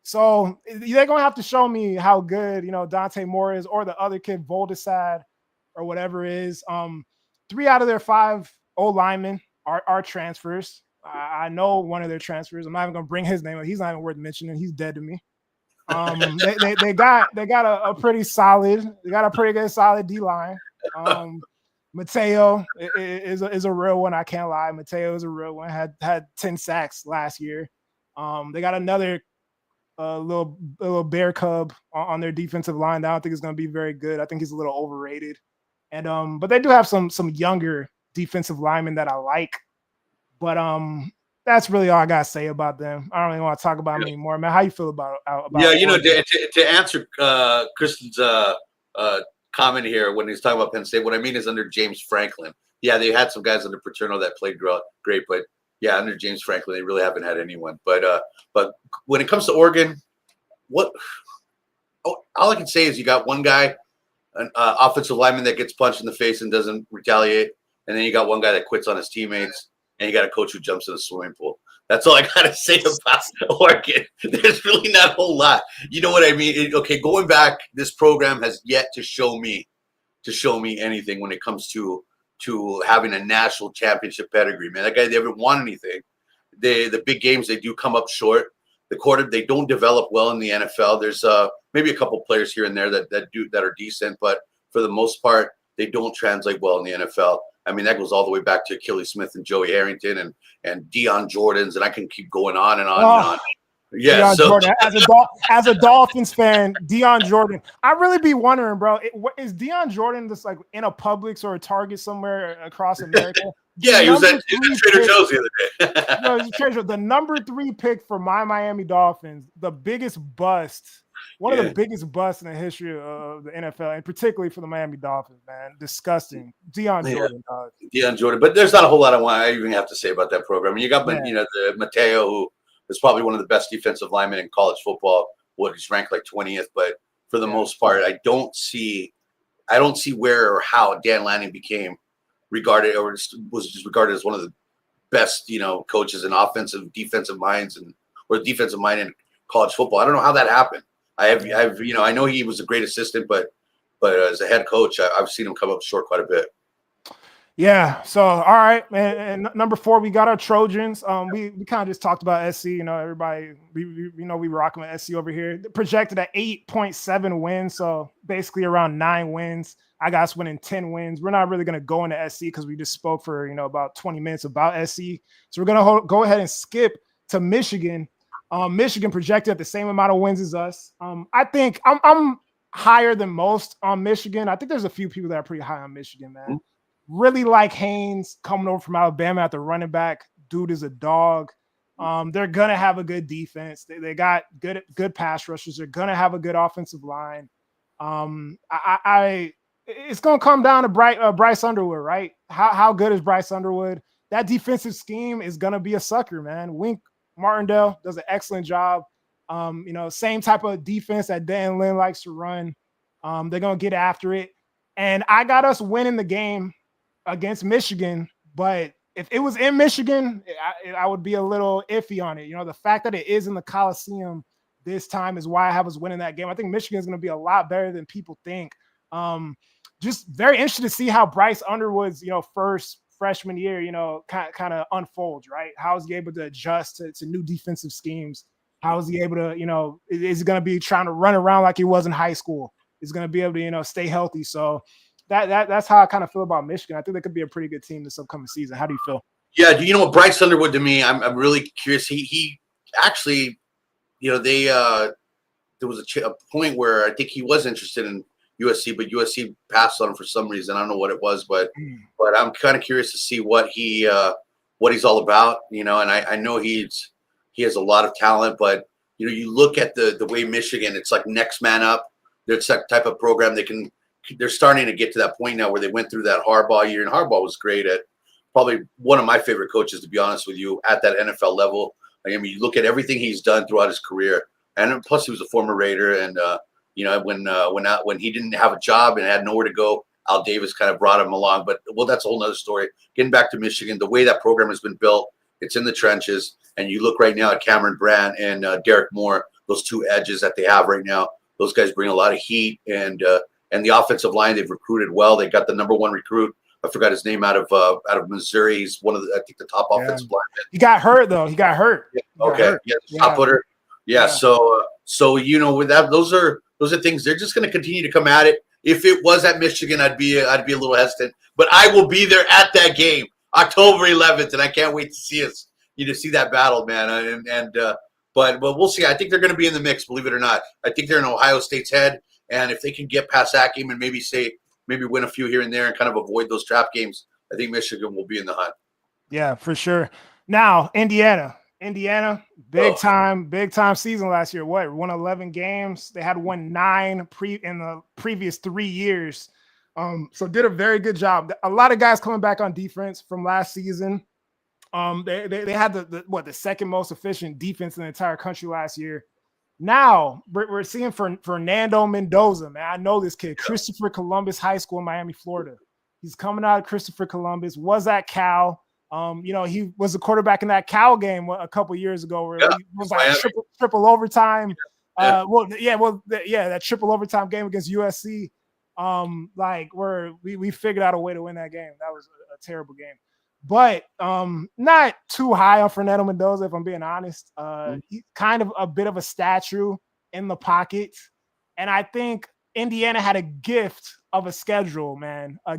So they're gonna have to show me how good Dante Moore is, or the other kid Voldesad or whatever it is. 3 out of their 5 old linemen are transfers. I know one of their transfers. I'm not even gonna bring his name up. He's not even worth mentioning. He's dead to me. They got a pretty good solid D line. Mateo is a real one. I can't lie. Mateo is a real one. Had 10 sacks last year. They got another little bear cub on their defensive line. I don't think it's going to be very good. I think he's a little overrated. And but they do have some younger defensive linemen that I like. But that's really all I gotta say about them. I don't even want to talk about them anymore, man. How you feel about to answer Kristen's comment here when he's talking about Penn State, what I mean is under James Franklin. Yeah, they had some guys under Paterno that played great, but yeah, under James Franklin, they really haven't had anyone. But when it comes to Oregon, all I can say is you got one guy, an offensive lineman that gets punched in the face and doesn't retaliate, and then you got one guy that quits on his teammates, and you got a coach who jumps in a swimming pool. That's all I gotta say about Oregon. There's really not a whole lot. You know what I mean? Okay, going back, this program has yet to show me anything when it comes to having a national championship pedigree. Man, that guy, they haven't won anything. The big games, they do come up short. They don't develop well in the NFL. There's maybe a couple players here and there that are decent, but for the most part, they don't translate well in the NFL. I mean, that goes all the way back to Achilles Smith and Joey Harrington and Deion Jordans, and I can keep going on and on and on. Yeah, Deion Jordan. As a Dolphins fan, Deion Jordan. I really be wondering, bro, is Deion Jordan just like in a Publix or a Target somewhere across America? Yeah, he was at Trader Joe's the other day. No, it was Trader Joe's. The number 3 pick for my Miami Dolphins, the biggest bust. One of the biggest busts in the history of the NFL, and particularly for the Miami Dolphins, man. Disgusting. Deion Jordan. Deion Jordan. But there's not a whole lot I even have to say about that program. You got, the Mateo, who is probably one of the best defensive linemen in college football. He's ranked like 20th. But for the most part, I don't see where or how Dan Lanning became regarded or was just regarded as one of the best, coaches in defensive minds or defensive mind in college football. I don't know how that happened. I know he was a great assistant, but as a head coach, I've seen him come up short quite a bit. Yeah. So, all right, and number 4, we got our Trojans. We kind of just talked about SC. Everybody, we rocking with SC over here. Projected at 8.7 wins, so basically around 9 wins. I got us winning 10 wins. We're not really going to go into SC because we just spoke for about 20 minutes about SC. So we're going to go ahead and skip to Michigan. Michigan projected at the same amount of wins as us. I think I'm higher than most on Michigan. I think there's a few people that are pretty high on Michigan, man. Really like Haynes coming over from Alabama at the running back. Dude is a dog. They're gonna have a good defense. They got good pass rushers. They're gonna have a good offensive line. It's gonna come down to Bryce Underwood, right? How good is Bryce Underwood? That defensive scheme is gonna be a sucker, man. Wink Martindale does an excellent job. Same type of defense that Dan Lynn likes to run. They're going to get after it. And I got us winning the game against Michigan. But if it was in Michigan, I would be a little iffy on it. The fact that it is in the Coliseum this time is why I have us winning that game. I think Michigan is going to be a lot better than people think. Just very interested to see how Bryce Underwood's, first freshman year, kind of unfolds, right? How is he able to adjust to new defensive schemes? How is he able to, is he going to be trying to run around like he was in high school? Is going to be able to, stay healthy. So that's how I kind of feel about Michigan. I think they could be a pretty good team this upcoming season. How do you feel? Yeah, you know what, Bryce Underwood to me, I'm really curious. He actually, there was a point where I think he was interested in USC, but USC passed on him for some reason. I don't know what it was, but I'm kind of curious to see what he's all about, and I know he has a lot of talent, but you look at the way Michigan, it's like next man up. There's that type of program they're starting to get to that point now where they went through that Harbaugh year, and Harbaugh was great at probably one of my favorite coaches, to be honest with you, at that NFL level. I mean, you look at everything he's done throughout his career, and plus he was a former Raider, and when he didn't have a job and had nowhere to go, Al Davis kind of brought him along. But that's a whole nother story. Getting back to Michigan, the way that program has been built, it's in the trenches. And you look right now at Cameron Brand and Derek Moore, those two edges that they have right now. Those guys bring a lot of heat, and the offensive line, they've recruited well. They got the number 1 recruit. I forgot his name out of Missouri. He's one of the top offensive linemen. He got hurt though. He got hurt. Yeah, top footer. Yeah. So with that, those are things. They're just going to continue to come at it. If it was at Michigan, I'd be a little hesitant, but I will be there at that game, October 11th, and I can't wait to see us. See that battle, man. But we'll see. I think they're going to be in the mix, believe it or not. I think they're in Ohio State's head, and if they can get past that game and maybe win a few here and there and kind of avoid those trap games, I think Michigan will be in the hunt. Yeah, for sure. Now, Indiana, big time season last year. Won 11 games. They had won 9 in the previous 3 years. So did a very good job. A lot of guys coming back on defense from last season. They had the second most efficient defense in the entire country last year. Now we're seeing Fernando Mendoza, man. I know this kid, Christopher Columbus High School in Miami, Florida. He's coming out of Christopher Columbus, was at Cal. He was a quarterback in that Cal game a couple years ago where it was like triple overtime. That triple overtime game against USC. Where we figured out a way to win that game. That was a terrible game. But not too high on Fernando Mendoza, if I'm being honest. He's kind of a bit of a statue in the pocket. And I think Indiana had a gift of a schedule, man. A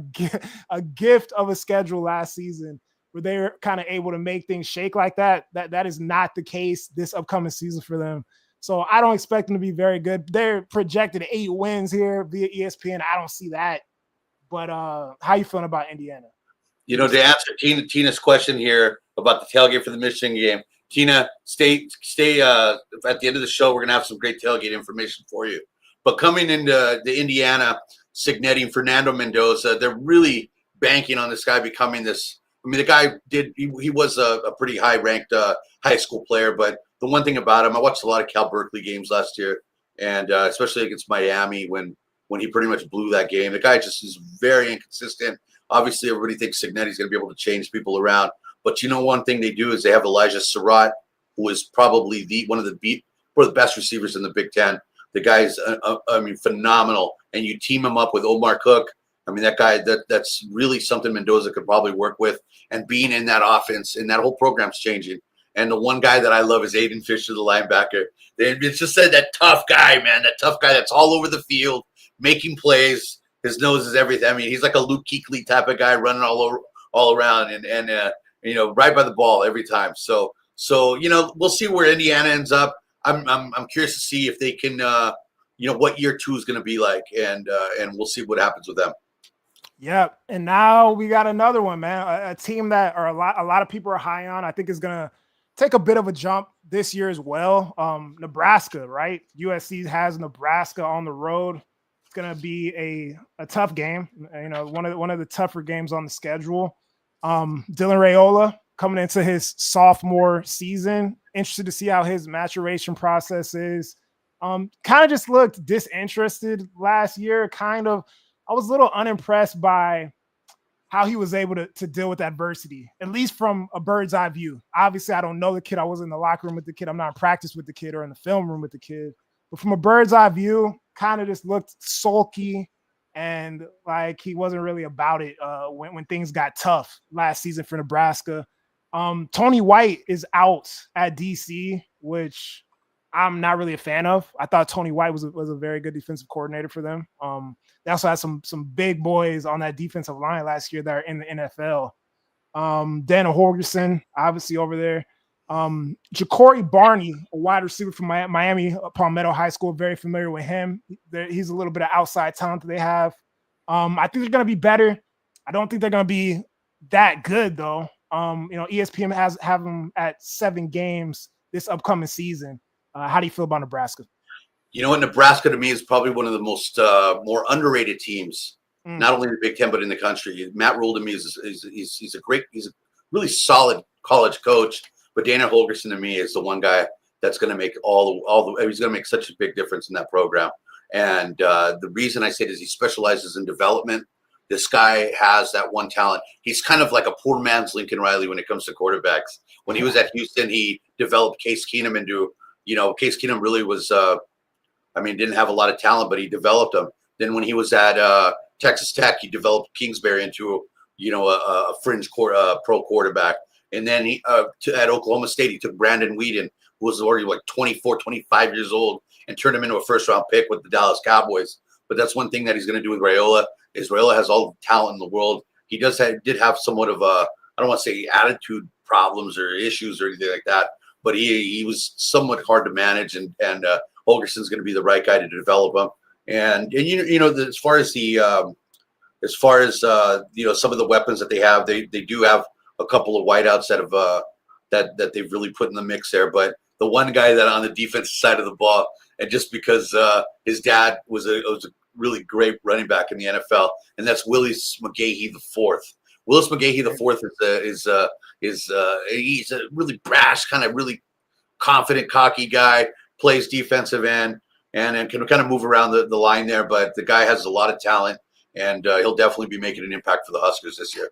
gift of a schedule last season where they were kind of able to make things shake like that. That is not the case this upcoming season for them. So I don't expect them to be very good. They're projected 8 wins here via ESPN. I don't see that. But how you feeling about Indiana? To answer Tina's question here about the tailgate for the Michigan game, Tina, stay at the end of the show. We're going to have some great tailgate information for you. But coming into the Indiana, Signetti, Fernando Mendoza, they're really banking on this guy becoming this. I mean, the guy he was a pretty high-ranked high school player, but the one thing about him, I watched a lot of Cal Berkeley games last year, and especially against Miami when he pretty much blew that game. The guy just is very inconsistent. Obviously, everybody thinks Signetti's going to be able to change people around. But one thing they do is they have Elijah Surratt, who is probably one of the best receivers in the Big Ten. The guy's, phenomenal. And you team him up with Omar Cook. I mean, that guy, that's really something Mendoza could probably work with. And being in that offense, and that whole program's changing. And the one guy that I love is Aiden Fisher, the linebacker. It's just that tough guy, man, that tough guy that's all over the field, making plays. His nose is everything. I mean, he's like a Luke Kuechly type of guy running all around and right by the ball every time. So we'll see where Indiana ends up. I'm curious to see if they can what year 2 is going to be like, and we'll see what happens with them. Yep. And now we got another one, man. A team that a lot of people are high on. I think is going to take a bit of a jump this year as well. Nebraska, right? USC has Nebraska on the road. It's going to be a tough game. One of the tougher games on the schedule. Dylan Raiola coming into his sophomore season. Interested to see how his maturation process is. Kind of just looked disinterested last year. I was a little unimpressed by how he was able to deal with adversity, at least from a bird's eye view. Obviously, I don't know the kid. I wasn't in the locker room with the kid. I'm not in practice with the kid or in the film room with the kid. But from a bird's eye view, kind of just looked sulky and like he wasn't really about it when things got tough last season for Nebraska. Tony White is out at DC, which I'm not really a fan of. I thought Tony White was a very good defensive coordinator for them. They also had some big boys on that defensive line last year that are in the NFL. Daniel Holgerson, obviously over there. Ja'Cory Barney, a wide receiver from Miami Palmetto High School, very familiar with him. He's a little bit of outside talent that they have. I think they're going to be better. I don't think they're going to be that good, though. ESPN have them at 7 games this upcoming season. How do you feel about Nebraska? Nebraska to me is probably one of the most more underrated teams, not only in the Big Ten but in the country. Matt Rule to me he's a really solid college coach. But Daniel Holgerson to me is the one guy that's going to make he's going to make such a big difference in that program. And the reason I say it is he specializes in development. This guy has that one talent. He's kind of like a poor man's Lincoln Riley when it comes to quarterbacks. When he was at Houston, he developed Case Keenum into, Case Keenum really was, didn't have a lot of talent, but he developed him. Then when he was at Texas Tech, he developed Kingsbury into, a fringe pro quarterback. And then at Oklahoma State, he took Brandon Weeden, who was already like 24, 25 years old, and turned him into a first-round pick with the Dallas Cowboys. But that's one thing that he's going to do with Raiola is Raiola has all the talent in the world. He did have somewhat of I don't want to say attitude problems or issues or anything like that, but he was somewhat hard to manage, and Holgerson's going to be the right guy to develop him. And as far as some of the weapons that they have, they do have a couple of wideouts that they've really put in the mix there. But the one guy that on the defensive side of the ball, and just because his dad was a really great running back in the NFL, and that's Willis McGahee IV. Willis McGahee IV he's a really brash, kind of really confident, cocky guy, plays defensive end, and can kind of move around the line there. But the guy has a lot of talent. and he'll definitely be making an impact for the Huskers this year.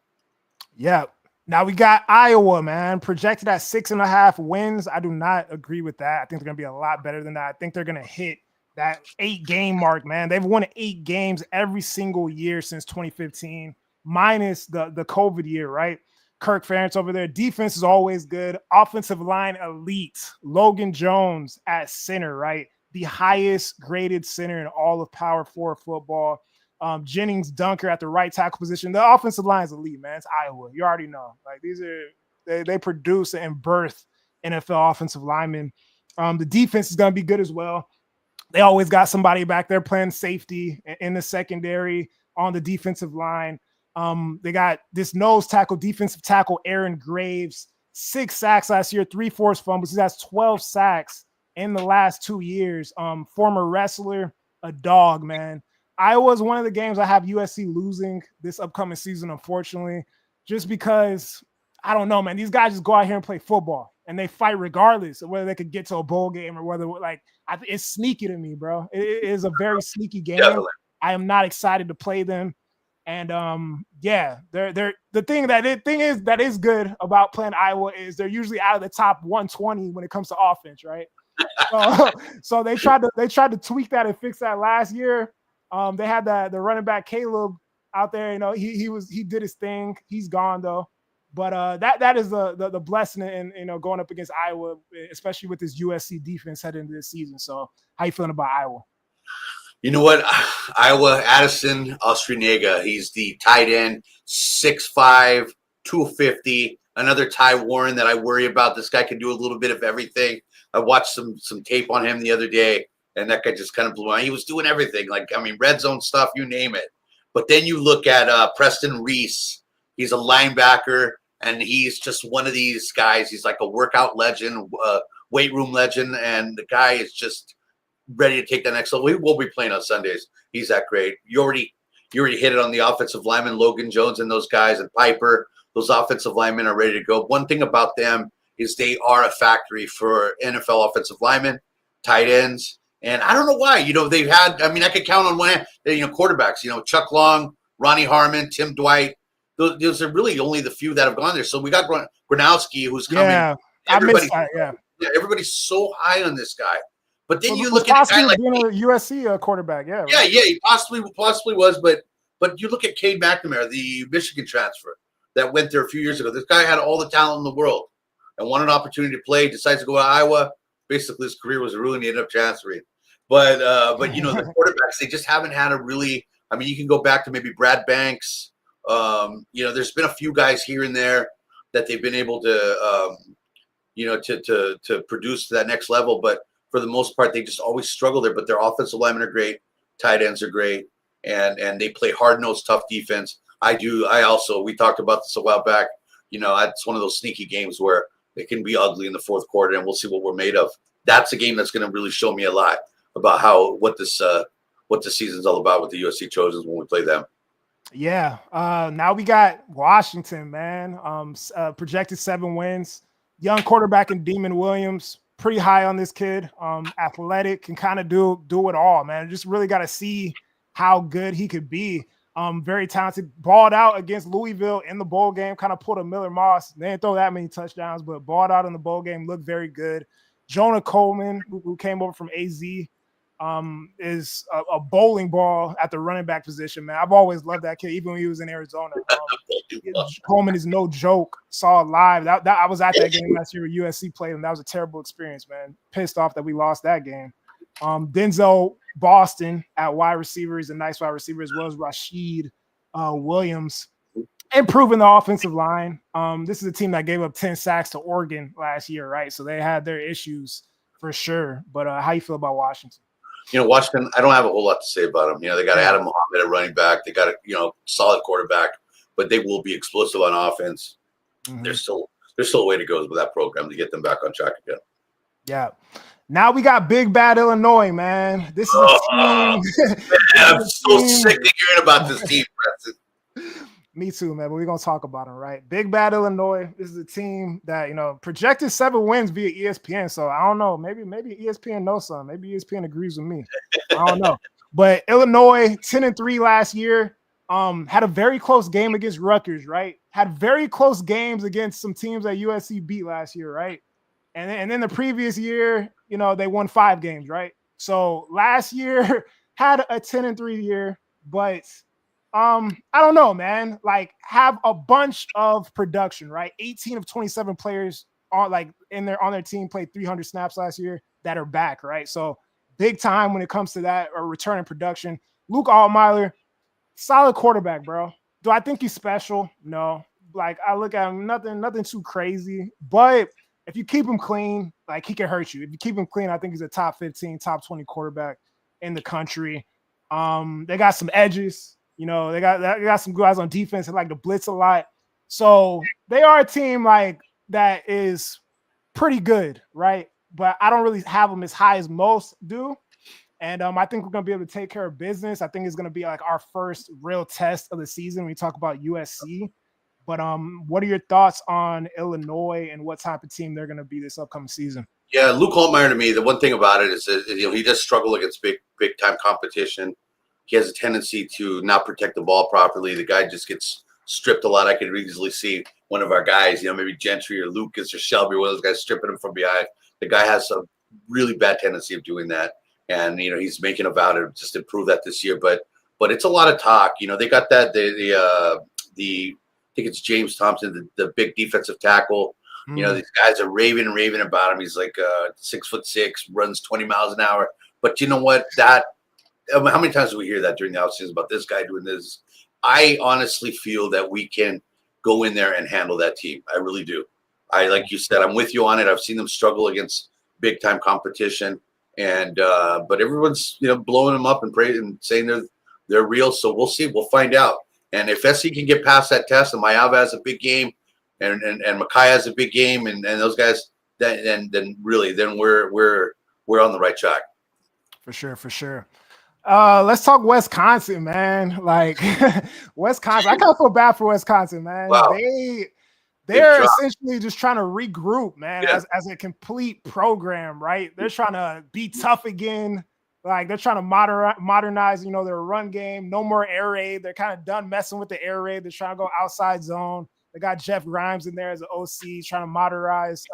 Yeah. Now we got Iowa, man, projected at 6.5 wins. I do not agree with that. I think they're going to be a lot better than that. I think they're going to hit that 8-game mark, man. They've won 8 games every single year since 2015, minus the COVID year, right? Kirk Ferentz over there. Defense is always good. Offensive line elite. Logan Jones at center, right? The highest graded center in all of Power 4 football. Jennings Dunker at the right tackle position. The offensive line is elite, man. It's Iowa. You already know. Like these are they produce and birth NFL offensive linemen. The defense is going to be good as well. They always got somebody back there playing safety in the secondary on the defensive line. They got this nose tackle, defensive tackle, Aaron Graves, 6 sacks last year, 3 forced fumbles. He has 12 sacks in the last 2 years. Former wrestler, a dog, man. Iowa is one of the games I have USC losing this upcoming season, unfortunately, just because I don't know, man. These guys just go out here and play football, and they fight regardless of whether they could get to a bowl game or whether it's sneaky to me, bro. It is a very sneaky game. Definitely. I am not excited to play them, and they're the thing that is good about playing Iowa is they're usually out of the top 120 when it comes to offense, right? So they tried to tweak that and fix that last year. They had the running back Caleb out there. You know, he did his thing. He's gone though. But that is the blessing in going up against Iowa, especially with this USC defense heading into this season. So how you feeling about Iowa? You know what? Iowa, Addison Ostriniega. He's the tight end, 6'5", 250. Another Ty Warren that I worry about. This guy can do a little bit of everything. I watched some tape on him the other day. And that guy just kind of blew out. He was doing everything. Red zone stuff, you name it. But then you look at Preston Reese. He's a linebacker, and he's just one of these guys. He's like a workout legend, weight room legend, and the guy is just ready to take the next level. We will be playing on Sundays. He's that great. You already hit it on the offensive lineman, Logan Jones and those guys, and Piper. Those offensive linemen are ready to go. One thing about them is they are a factory for NFL offensive linemen, tight ends. And I don't know why, they've had, I could count on one hand, quarterbacks, Chuck Long, Ronnie Harmon, Tim Dwight. Those are really only the few that have gone there. So we got Gronowski, who's coming. Yeah, everybody's so high on this guy. But then you look at a guy like being a USC quarterback. Yeah, right? yeah, he possibly was. But you look at Cade McNamara, the Michigan transfer that went there a few years ago. This guy had all the talent in the world and wanted an opportunity to play, decides to go to Iowa. Basically, his career was ruined. He ended up transferring. But the quarterbacks, they just haven't had a really – you can go back to maybe Brad Banks. There's been a few guys here and there that they've been able to, to produce to that next level. But for the most part, they just always struggle there. But their offensive linemen are great. Tight ends are great. And they play hard-nosed, tough defense. We talked about this a while back. It's one of those sneaky games where it can be ugly in the fourth quarter, and we'll see what we're made of. That's a game that's going to really show me a lot about what this season's all about with the USC Trojans when we play them. Yeah. Now we got Washington, man. Projected 7 wins. Young quarterback in Demon Williams. Pretty high on this kid. Athletic, can kind of do it all, man. Just really got to see how good he could be. Very talented. Balled out against Louisville in the bowl game. Kind of pulled a Miller Moss. They didn't throw that many touchdowns, but balled out in the bowl game. Looked very good. Jonah Coleman, who came over from AZ, is a bowling ball at the running back position, man. I've always loved that kid, even when he was in Arizona. Coleman is no joke. Saw it live. I was at that game last year where USC played him. That was a terrible experience, man. Pissed off that we lost that game. Denzel Boston at wide receiver is a nice wide receiver, as well as Rashid Williams. Improving the offensive line. This is a team that gave up 10 sacks to Oregon last year, right? So they had their issues for sure. But how you feel about Washington? Washington, I don't have a whole lot to say about them. They got Adam Muhammad at running back. They got a solid quarterback, but they will be explosive on offense. Mm-hmm. There's still a way to go with that program to get them back on track again. Yeah. Now we got Big Bad Illinois, man. This is a team. I'm so sick of hearing about this team, Preston. Me too, man. But we're gonna talk about them, right? Big Bad Illinois. This is a team that projected 7 wins via ESPN. So I don't know. Maybe ESPN knows something. Maybe ESPN agrees with me. I don't know. But Illinois 10-3 last year. Had a very close game against Rutgers, right? Had very close games against some teams that USC beat last year, right? And then the previous year, you know, they won 5 games, right? So last year had a 10-3 year, but I don't know, man. Like, have a bunch of production, right? 18 of 27 players on their team played 300 snaps last year that are back, right? So big time when it comes to that or returning production. Luke Altmaier, solid quarterback, bro. Do I think he's special? No. Like, I look at him, nothing too crazy. But if you keep him clean, like, he can hurt you. If you keep him clean, I think he's a top 15, top 20 quarterback in the country. They got some edges. You know, they got some guys on defense that like to blitz a lot. So they are a team like that is pretty good, right? But I don't really have them as high as most do. And I think we're going to be able to take care of business. I think it's going to be like our first real test of the season when we talk about USC. But what are your thoughts on Illinois and what type of team they're going to be this upcoming season? Yeah, Luke Altmaier, to me, the one thing about it is that, you know, he does struggle against big time competition. He has a tendency to not protect the ball properly. The guy just gets stripped a lot. I could easily see one of our guys, you know, maybe Gentry or Lucas or Shelby, one of those guys stripping him from behind. The guy has a really bad tendency of doing that. And, you know, he's making a vow to just improve that this year. But it's a lot of talk. You know, they got that, I think it's James Thompson, the big defensive tackle. You know, these guys are raving about him. He's like 6'6", runs 20 miles an hour. But you know what? How many times do we hear that during the offseason about this guy doing this? I honestly feel that we can go in there and handle that team. I really do. Like you said, I'm with you on it. I've seen them struggle against big time competition, and but everyone's, you know, blowing them up and saying they're real. So we'll see. We'll find out. And if SC can get past that test, and Mayava has a big game, and Makai has a big game, and those guys, then we're on the right track. For sure. Let's talk Wisconsin, man. Like, Wisconsin, I kind of feel bad for Wisconsin, man. Wow. They're essentially just trying to regroup, man, Yeah. as a complete program, right? They're trying to be tough again. Like, they're trying to modernize, you know, their run game. No more air raid. They're kind of done messing with the air raid. They're trying to go outside zone. They got Jeff Grimes in there as an OC, trying to modernize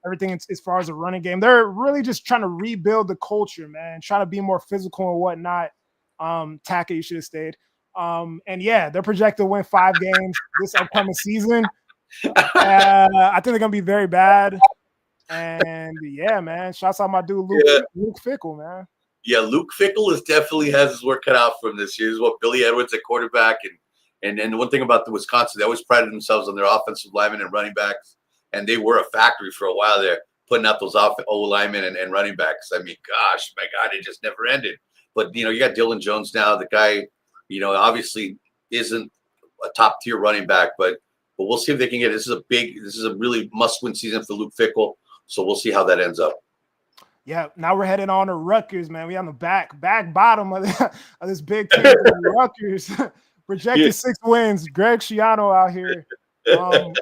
everything as far as the running game. They're really just trying to rebuild the culture, man, trying to be more physical and whatnot. Taka, you should have stayed. And yeah, they're projected to win 5 games this upcoming season. I think they're going to be very bad. And yeah, man, shouts out my dude, Luke Fickell, man. Yeah, Luke Fickell definitely has his work cut out for him this year. He's what Billy Edwards at quarterback. And the one thing about the Wisconsin, they always prided themselves on their offensive linemen and running backs. And they were a factory for a while there, putting out those O linemen and running backs. I mean, gosh, my God, it just never ended. But, you know, you got Dylan Jones now. The guy, you know, obviously isn't a top-tier running back, but we'll see if they can get it. This is a really must-win season for Luke Fickell, so we'll see how that ends up. Yeah, now we're heading on to Rutgers, man. We on the back bottom of this big team. Rutgers projected 6 wins. Greg Schiano out here. A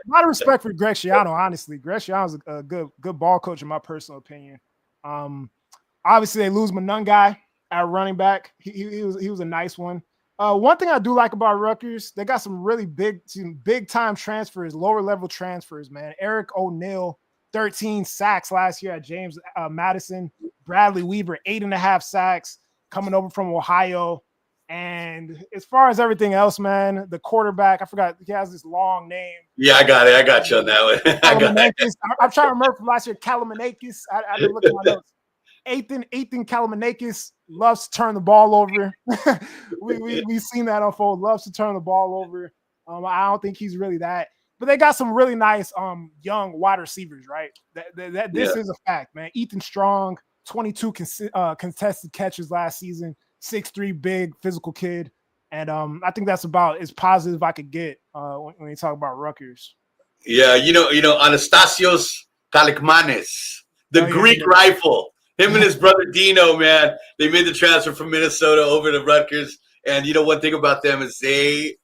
lot of respect for Greg Schiano, honestly. Greg Schiano's a good ball coach, in my personal opinion. Obviously, they lose Monungai at running back. He was a nice one. One thing I do like about Rutgers, they got some really big time transfers, lower level transfers, man. Eric O'Neal, 13 sacks last year at James Madison. Bradley Weaver, 8.5 sacks, coming over from Ohio. And as far as everything else, man, the quarterback, I forgot, he has this long name. Yeah, I got it. I got you on that one. I'm trying to remember from last year, Kalamanakis. I didn't look at my notes. Ethan Kalamanakis loves to turn the ball over. We've seen that unfold. Loves to turn the ball over. I don't think he's really that. But they got some really nice young wide receivers, right? This is a fact, man. Ethan Strong, 22 contested catches last season. 6'3", big physical kid, and I think that's about as positive I could get when you talk about Rutgers. Yeah, you know, Anastasios Kalikmanis, the Greek rifle. Him and his brother Dino, man, they made the transfer from Minnesota over to Rutgers. And you know, one thing about them is they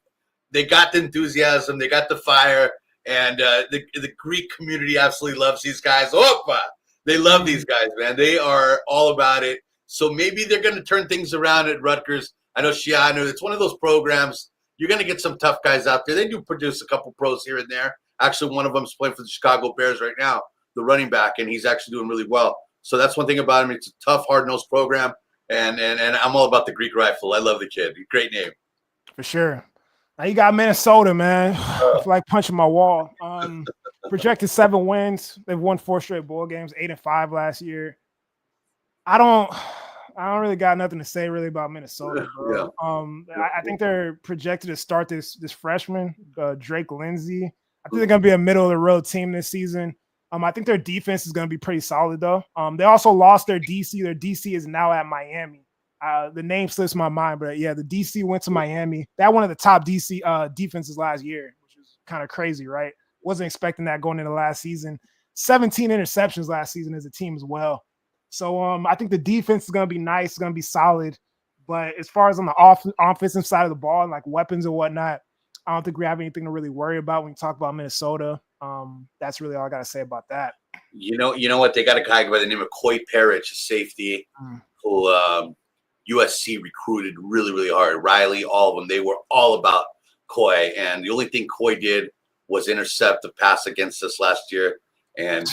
got the enthusiasm, they got the fire, and the Greek community absolutely loves these guys. Opa! They love these guys, man. They are all about it. So maybe they're going to turn things around at Rutgers. I know Schiano, it's one of those programs you're going to get some tough guys out there. They do produce a couple pros here and there. Actually, one of them is playing for the Chicago Bears right now, the running back, and he's actually doing really well. So that's one thing about him. It's a tough, hard-nosed program, and I'm all about the Greek Rifle. I love the kid. Great name. For sure. Now you got Minnesota, man. I feel like punching my wall. Projected 7 wins. They've won 4 straight bowl games, 8-5 last year. I don't really got nothing to say really about Minnesota, bro. Yeah. I think they're projected to start this freshman, Drake Lindsay. I think they're gonna be a middle of the road team this season. I think their defense is gonna be pretty solid though. They also lost their DC. Their DC is now at Miami. The name slips my mind, but yeah, the DC went to Miami. They had one of the top DC defenses last year, which is kind of crazy, right? Wasn't expecting that going into last season. 17 interceptions last season as a team as well. So I think the defense is going to be nice. It's going to be solid. But as far as on the offensive side of the ball and like weapons and whatnot, I don't think we have anything to really worry about when you talk about Minnesota. That's really all I got to say about that. You know what? They got a guy by the name of Coy Parrish, a safety, who USC recruited really, really hard. Riley, all of them, they were all about Coy. And the only thing Coy did was intercept a pass against us last year. And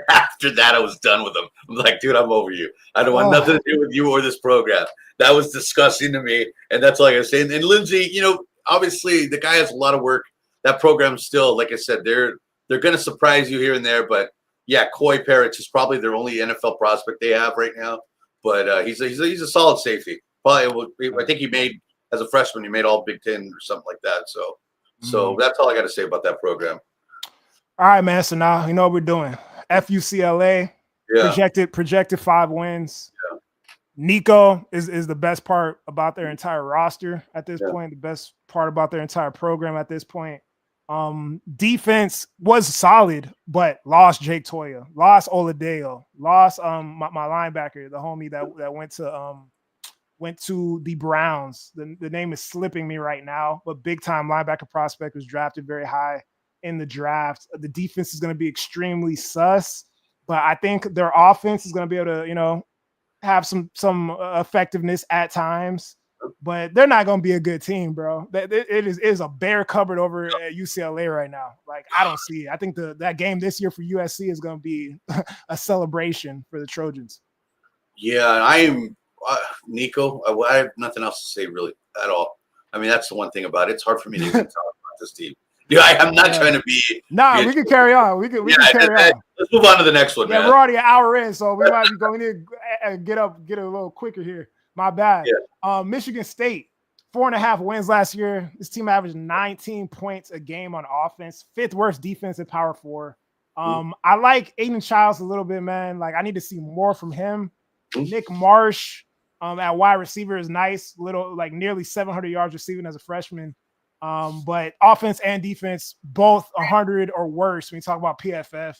after that, I was done with him. I'm like, dude, I'm over you. I don't want nothing to do with you or this program. That was disgusting to me. And that's all I gotta say. And Lindsay, obviously the guy has a lot of work. That program still, like I said, they're gonna surprise you here and there. But yeah, Coy Parrish is probably their only NFL prospect they have right now. But he's a solid safety. Probably, I think he made as a freshman, he made all Big Ten or something like that. So that's all I got to say about that program. All right, man. So now you know what we're doing. FUCLA projected 5 wins. Yeah. Nico is the best part about their entire roster at this point. The best part about their entire program at this point. Defense was solid, but lost Jake Toya, lost Oladeo, lost my linebacker, the homie that went to the Browns. The name is slipping me right now, but big time linebacker prospect was drafted very high in the draft. The defense is going to be extremely sus, but I think their offense is going to be able to, have some effectiveness at times, but they're not going to be a good team, bro. It is a bare cupboard over at UCLA right now. Like, I don't see it. I think that game this year for USC is going to be a celebration for the Trojans. Yeah, I am Nico. I have nothing else to say really at all. I mean, that's the one thing about it. It's hard for me to even talk about this team. Yeah, I'm not trying to be. Nah, we can carry on. We can carry on. Let's move on to the next one, man. We're already an hour in, so we might be going to get a little quicker here. My bad. Yeah. Michigan State, 4.5 wins last year. This team averaged 19 points a game on offense, 5th worst defense in Power 4. I like Aiden Childs a little bit, man. Like, I need to see more from him. Nick Marsh at wide receiver is nice. Nearly 700 yards receiving as a freshman. But offense and defense, both 100 or worse when you talk about PFF.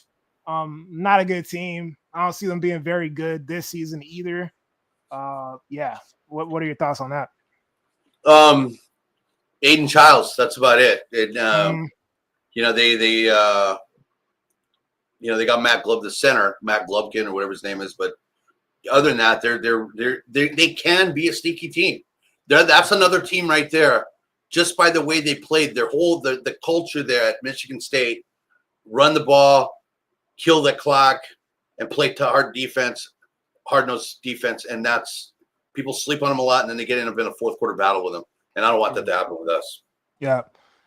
Not a good team. I don't see them being very good this season either. Yeah. What are your thoughts on that? Aiden Childs, that's about it. They got Matt Glove, the center, Matt Glubkin or whatever his name is, but other than that, they can be a sneaky team. That's another team right there. Just by the way they played, the culture there at Michigan State, run the ball, kill the clock, and play hard defense, hard-nosed defense, and that's people sleep on them a lot, and then they get in a fourth quarter battle with them, and I don't want that to happen with us. Yeah.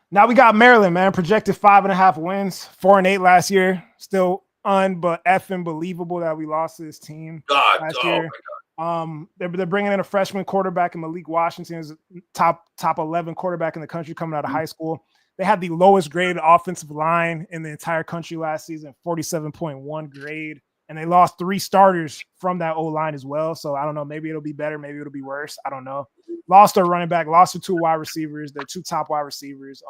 Now we got Maryland, man, projected 5.5 wins, 4-8 last year, still but effing believable that we lost to this team last year. My God. They're bringing in a freshman quarterback in Malik Washington, who's top 11 quarterback in the country coming out of high school. They had the lowest graded offensive line in the entire country last season, 47.1 grade, and they lost 3 starters from that O-line as well. So I don't know, maybe it'll be better, maybe it'll be worse. I don't know. Lost their running back, lost their 2 wide receivers, their 2 top wide receivers.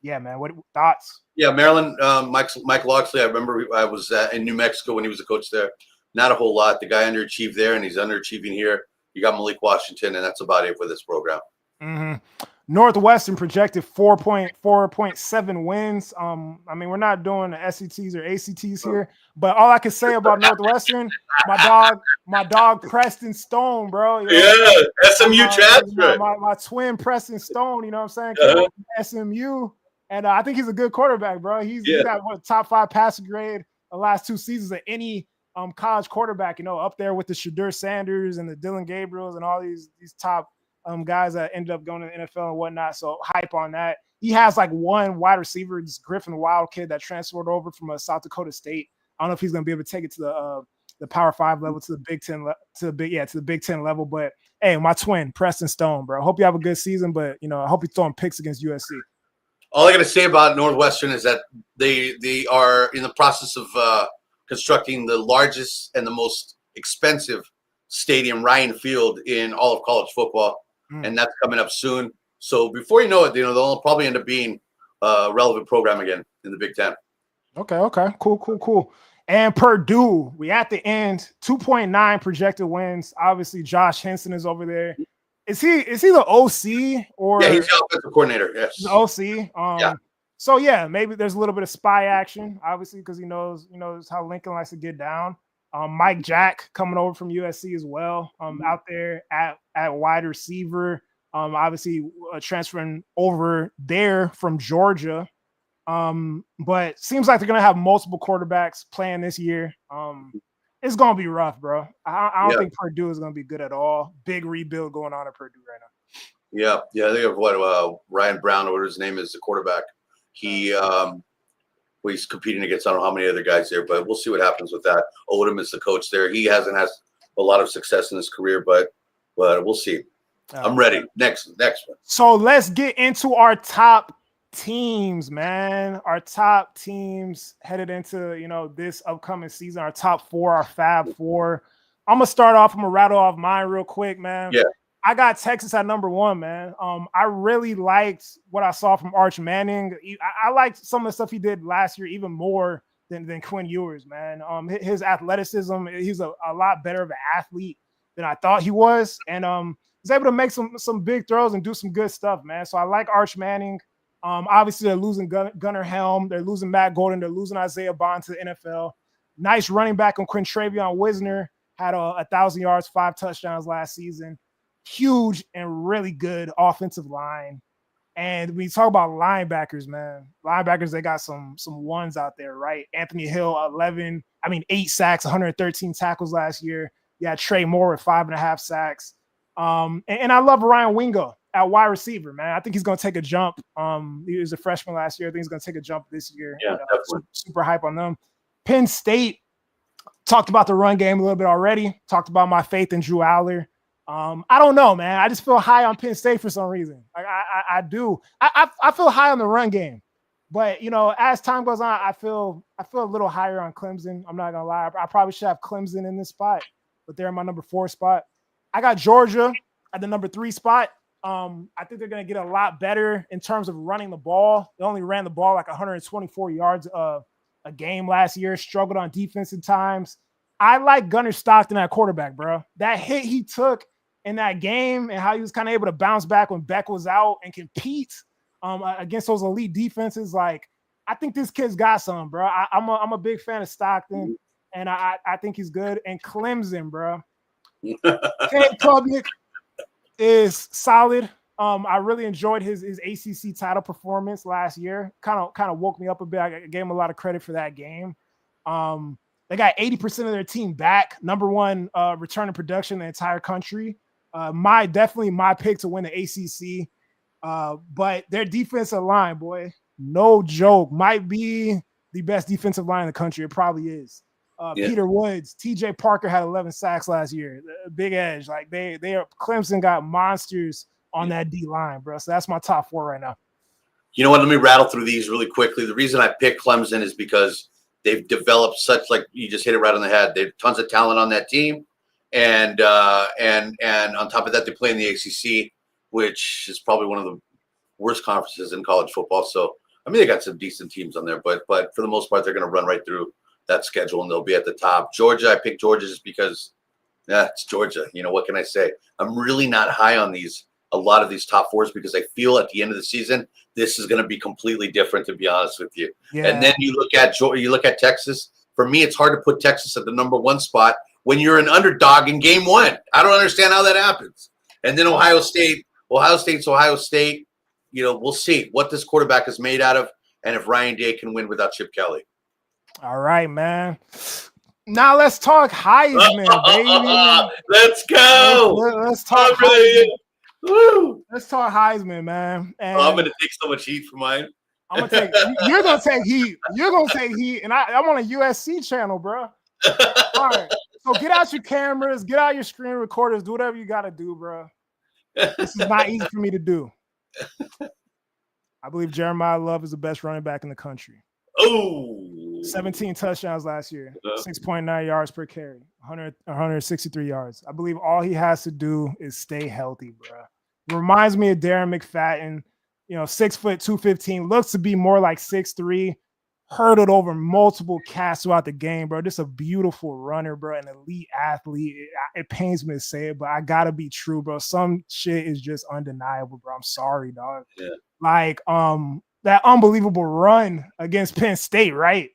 Yeah, man, what thoughts? Yeah, Maryland, Mike Loxley, I remember I was in New Mexico when he was a coach there. Not a whole lot. The guy underachieved there, and he's underachieving here. You got Malik Washington, and that's about it for this program. Mm-hmm. Northwestern projected 4.7 wins. I mean, we're not doing the SETs or ACTs here, but all I can say about Northwestern, my dog Preston Stone, bro. You know, Yeah, SMU transfer. my twin Preston Stone, you know what I'm saying? Came Uh-huh. over from SMU. And I think he's a good quarterback, bro. He's got what, top 5 passer grade the last 2 seasons of any college quarterback, you know, up there with the Shadur Sanders and the Dylan Gabriels and all these top guys that ended up going to the NFL and whatnot. So hype on that. He has like one wide receiver, this Griffin Wild kid that transferred over from South Dakota State. I don't know if he's going to be able to take it to the Power 5 level, to the Big 10, to the Big 10 level. But hey, my twin Preston Stone, bro. Hope you have a good season, but you know, I hope you're throwing picks against USC. All I got to say about Northwestern is that they are in the process of constructing the largest and the most expensive stadium, Ryan Field, in all of college football. And that's coming up soon. So before you know it, you know, they'll probably end up being a relevant program again in the Big Ten. Okay. Cool. And Purdue, we at the end, 2.9 projected wins. Obviously, Josh Henson is over there. Is he the OC or? Yeah, he's the offensive coordinator. Yes, the OC. Yeah. So yeah, maybe there's a little bit of spy action, obviously, because he knows how Lincoln likes to get down. Mike Jack coming over from USC as well. Out there at wide receiver. Obviously transferring over there from Georgia. But seems like they're gonna have multiple quarterbacks playing this year. It's gonna be rough, bro. I don't think Purdue is gonna be good at all. Big rebuild going on at Purdue right now. Yeah. They have Ryan Brown, or whatever his name is, the quarterback. He's competing against I don't know how many other guys there, but we'll see what happens with that. Odom is the coach there. He hasn't had a lot of success in his career, but we'll see. I'm ready. Next one. So let's get into our top teams, man. Our top teams headed into this upcoming season. Our top 4, our Fab 4. I'm gonna start off. I'm gonna rattle off mine real quick, man. Yeah. I got Texas at number 1, man. I really liked what I saw from Arch Manning. I liked some of the stuff he did last year even more than Quinn Ewers, man. His athleticism, he's a lot better of an athlete than I thought he was. And he's able to make some big throws and do some good stuff, man. So I like Arch Manning. Obviously, they're losing Gunnar Helm. They're losing Matt Gordon. They're losing Isaiah Bond to the NFL. Nice running back on Quintravion Wisner. Had 1,000 yards, 5 touchdowns last season. Huge and really good offensive line. And when you talk about linebackers, man, they got some ones out there, right? Anthony Hill, 8 sacks, 113 tackles last year. You had Trey Moore with 5.5 sacks. And I love Ryan Wingo at wide receiver, man. I think he's going to take a jump. He was a freshman last year. I think he's going to take a jump this year. Yeah, super hype on them. Penn State, talked about the run game a little bit already. Talked about my faith in Drew Aller. I don't know, man. I just feel high on Penn State for some reason. I do. I feel high on the run game, but as time goes on, I feel a little higher on Clemson. I'm not gonna lie. I probably should have Clemson in this spot, but they're in my number 4 spot. I got Georgia at the number 3 spot. I think they're gonna get a lot better in terms of running the ball. They only ran the ball like 124 yards a game last year. Struggled on defense at times. I like Gunnar Stockton at quarterback, bro. That hit he took in that game and how he was kind of able to bounce back when Beck was out and compete against those elite defenses. Like, I think this kid's got some, bro. I'm a big fan of Stockton, and I think he's good. And Clemson, bro. Ted Public is solid. I really enjoyed his ACC title performance last year. Kind of woke me up a bit. I gave him a lot of credit for that game. They got 80% of their team back. Number 1 return in production in the entire country. Definitely my pick to win the ACC. But their defensive line, boy, no joke. Might be the best defensive line in the country. It probably is. Peter Woods, TJ Parker had 11 sacks last year. Big edge. Like Clemson got monsters on that D line, bro. So that's my top 4 right now. You know what? Let me rattle through these really quickly. The reason I picked Clemson is because they've developed such, like you just hit it right on the head. They have tons of talent on that team. And on top of that, they play in the ACC, which is probably one of the worst conferences in college football. So, I mean, they got some decent teams on there, but for the most part, they're going to run right through that schedule and they'll be at the top. Georgia, I picked Georgia just because, it's Georgia. What can I say? I'm really not high on these a lot of these top fours because I feel at the end of the season this is going to be completely different. To be honest with you, and then you look at Texas. For me, it's hard to put Texas at the number 1 spot when you're an underdog in game 1. I don't understand how that happens. And then Ohio State's Ohio State. You know, we'll see what this quarterback is made out of, and if Ryan Day can win without Chip Kelly. All right, man. Now let's talk Heisman, baby. Let's go. Let's talk Heisman. Woo. Let's talk Heisman, man. And I'm gonna take so much heat for mine. You're gonna take heat. You're gonna take heat, and I'm on a USC channel, bro. All right. So get out your cameras, get out your screen recorders, do whatever you gotta do, bro. This is not easy for me to do. I believe Jeremiah Love is the best running back in the country. Oh, 17 touchdowns last year, 6.9 yards per carry, 163 yards. I believe all he has to do is stay healthy, bro. Reminds me of Darren McFadden, 6 foot 215, looks to be more like 6'3", hurdled over multiple cats throughout the game, bro. Just a beautiful runner, bro, an elite athlete. It pains me to say it, but I gotta be true, bro. Some shit is just undeniable, bro. I'm sorry, dog. Yeah. Like, that unbelievable run against Penn State, right?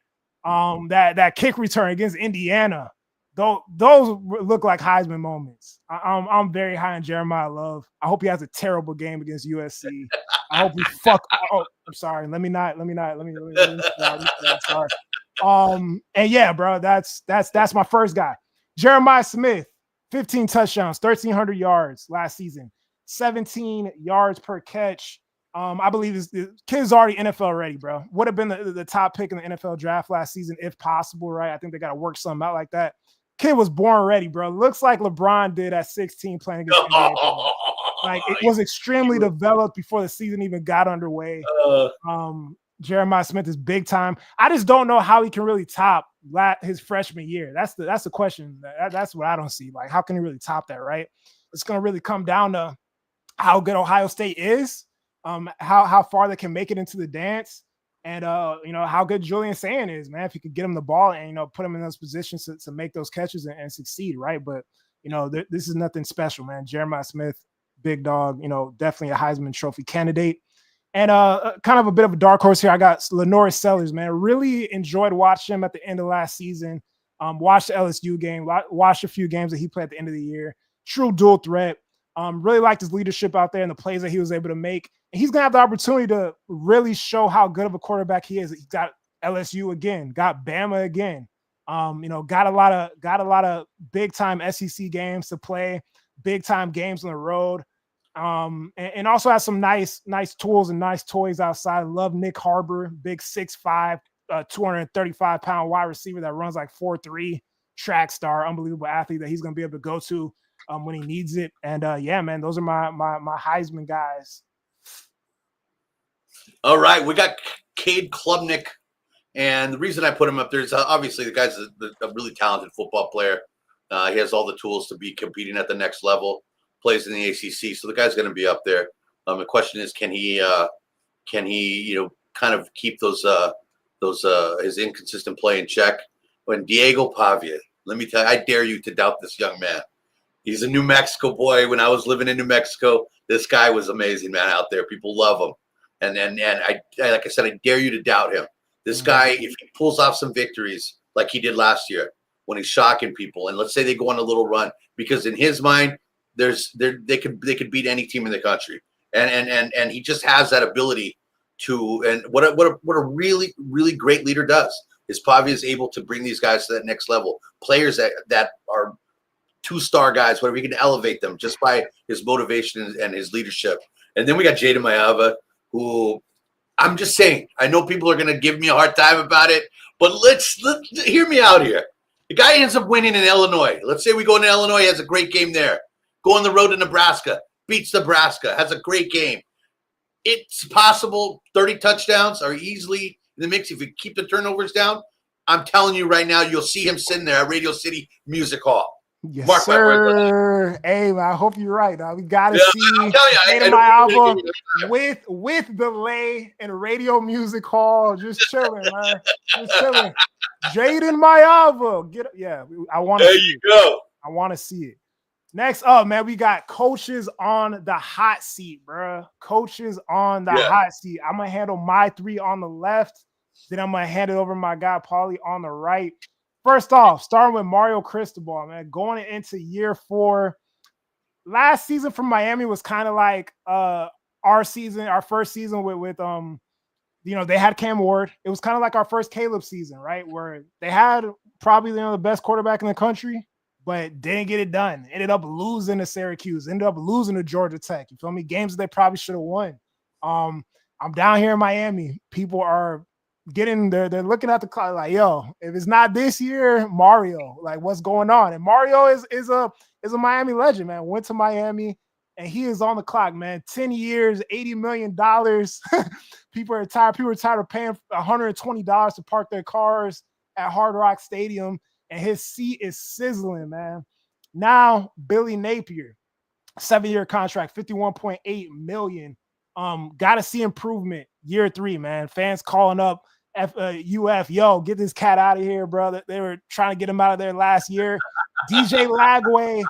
That kick return against Indiana. Those look like Heisman moments. I'm very high on Jeremiah Love. I hope he has a terrible game against USC. I hope we fuck. Oh, I'm sorry. Let me not. Sorry. And yeah, bro, that's my first guy. Jeremiah Smith, 15 touchdowns, 1,300 yards last season, 17 yards per catch. I believe this kid's already NFL ready, bro. Would have been the top pick in the NFL draft last season if possible, right? I think they got to work something out like that. Kid was born ready, bro. Looks like LeBron did at 16 playing against NBA players. Like, it was extremely developed before the season even got underway. Jeremiah Smith is big time. I just don't know how he can really top his freshman year. That's the question. That's what I don't see. Like, how can he really top that, right? It's going to really come down to how good Ohio State is, how far they can make it into the dance, and how good Julian Sand is, man. If you could get him the ball and put him in those positions to make those catches and succeed, right? But this is nothing special, man. Jeremiah Smith, big dog, definitely a Heisman Trophy candidate. And kind of a bit of a dark horse here. I got Lenoris Sellers, man. Really enjoyed watching him at the end of last season. Watched the LSU game, watched a few games that he played at the end of the year. True dual threat. Really liked his leadership out there and the plays that he was able to make. And he's gonna have the opportunity to really show how good of a quarterback he is. He got LSU again, got Bama again. Got a lot of big time SEC games to play, big time games on the road. And also has some nice tools and nice toys outside. Love Nick Harbor, big 6'5", 235-pound wide receiver that runs like 4.3, track star, unbelievable athlete that he's gonna be able to go to when he needs it. And yeah, man, those are my Heisman guys. All right, we got Cade Klubnik, and the reason I put him up there is obviously the guy's a really talented football player. He has all the tools to be competing at the next level. Plays in the ACC, so the guy's going to be up there. The question is, can he kind of keep those his inconsistent play in check? When Diego Pavia, let me tell you, I dare you to doubt this young man. He's a New Mexico boy. When I was living in New Mexico, this guy was amazing, man, out there. People love him. And I like I said, I dare you to doubt him. This guy, if he pulls off some victories like he did last year when he's shocking people, and let's say they go on a little run, because in his mind, they could beat any team in the country. And he just has that ability to, and what a really, really great leader does is Pavia is able to bring these guys to that next level. Players that are 2-star guys, whatever, he can elevate them just by his motivation and his leadership. And then we got Jaden Mayava, who I'm just saying, I know people are going to give me a hard time about it, but let's hear me out here. The guy ends up winning in Illinois. Let's say we go into Illinois, he has a great game there. Go on the road to Nebraska, beats Nebraska, has a great game. It's possible 30 touchdowns are easily in the mix if you keep the turnovers down. I'm telling you right now, you'll see him sitting there at Radio City Music Hall. Yes, Mark, sir. Hey, man, I hope you're right. Now we gotta see my album with delay in Radio Music Hall. Just chilling, man. Just chilling. Jaden Mayava. I want to see it. There you go. I want to see it. Next up, man, we got coaches on the hot seat, bro. Coaches on the hot seat. I'm going to handle my 3 on the left. Then I'm going to hand it over to my guy, Paulie, on the right. First off, starting with Mario Cristobal, man, going into year 4. Last season from Miami was kind of like our first season with they had Cam Ward. It was kind of like our first Caleb season, right? Where they had probably the best quarterback in the country, but didn't get it done. Ended up losing to Syracuse, ended up losing to Georgia Tech. You feel me? Games that they probably should have won. I'm down here in Miami. People are they're looking at the clock like, yo, if it's not this year, Mario, like what's going on? And Mario is a Miami legend, man. Went to Miami and he is on the clock, man. 10 years, $80 million. People are tired. People are tired of paying $120 to park their cars at Hard Rock Stadium. And his seat is sizzling, man. Now, Billy Napier, 7-year contract, $51.8 million. Got to see improvement year 3, man. Fans calling up UF, yo, get this cat out of here, brother. They were trying to get him out of there last year. DJ Lagway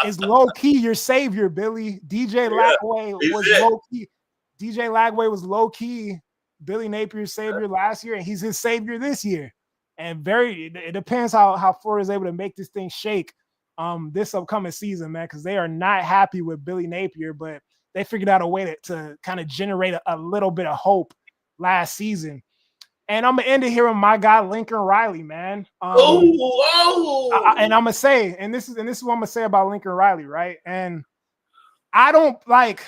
is low-key your savior, Billy. DJ Lagway was low-key. DJ Lagway was low-key Billy Napier's savior last year, and he's his savior this year. And it depends how Florida is able to make this thing shake this upcoming season, man, because they are not happy with Billy Napier, but they figured out a way to kind of generate a little bit of hope last season. And I'm going to end it here with my guy, Lincoln Riley, man. And I'm going to say, and this is what I'm going to say about Lincoln Riley, right? And I don't like,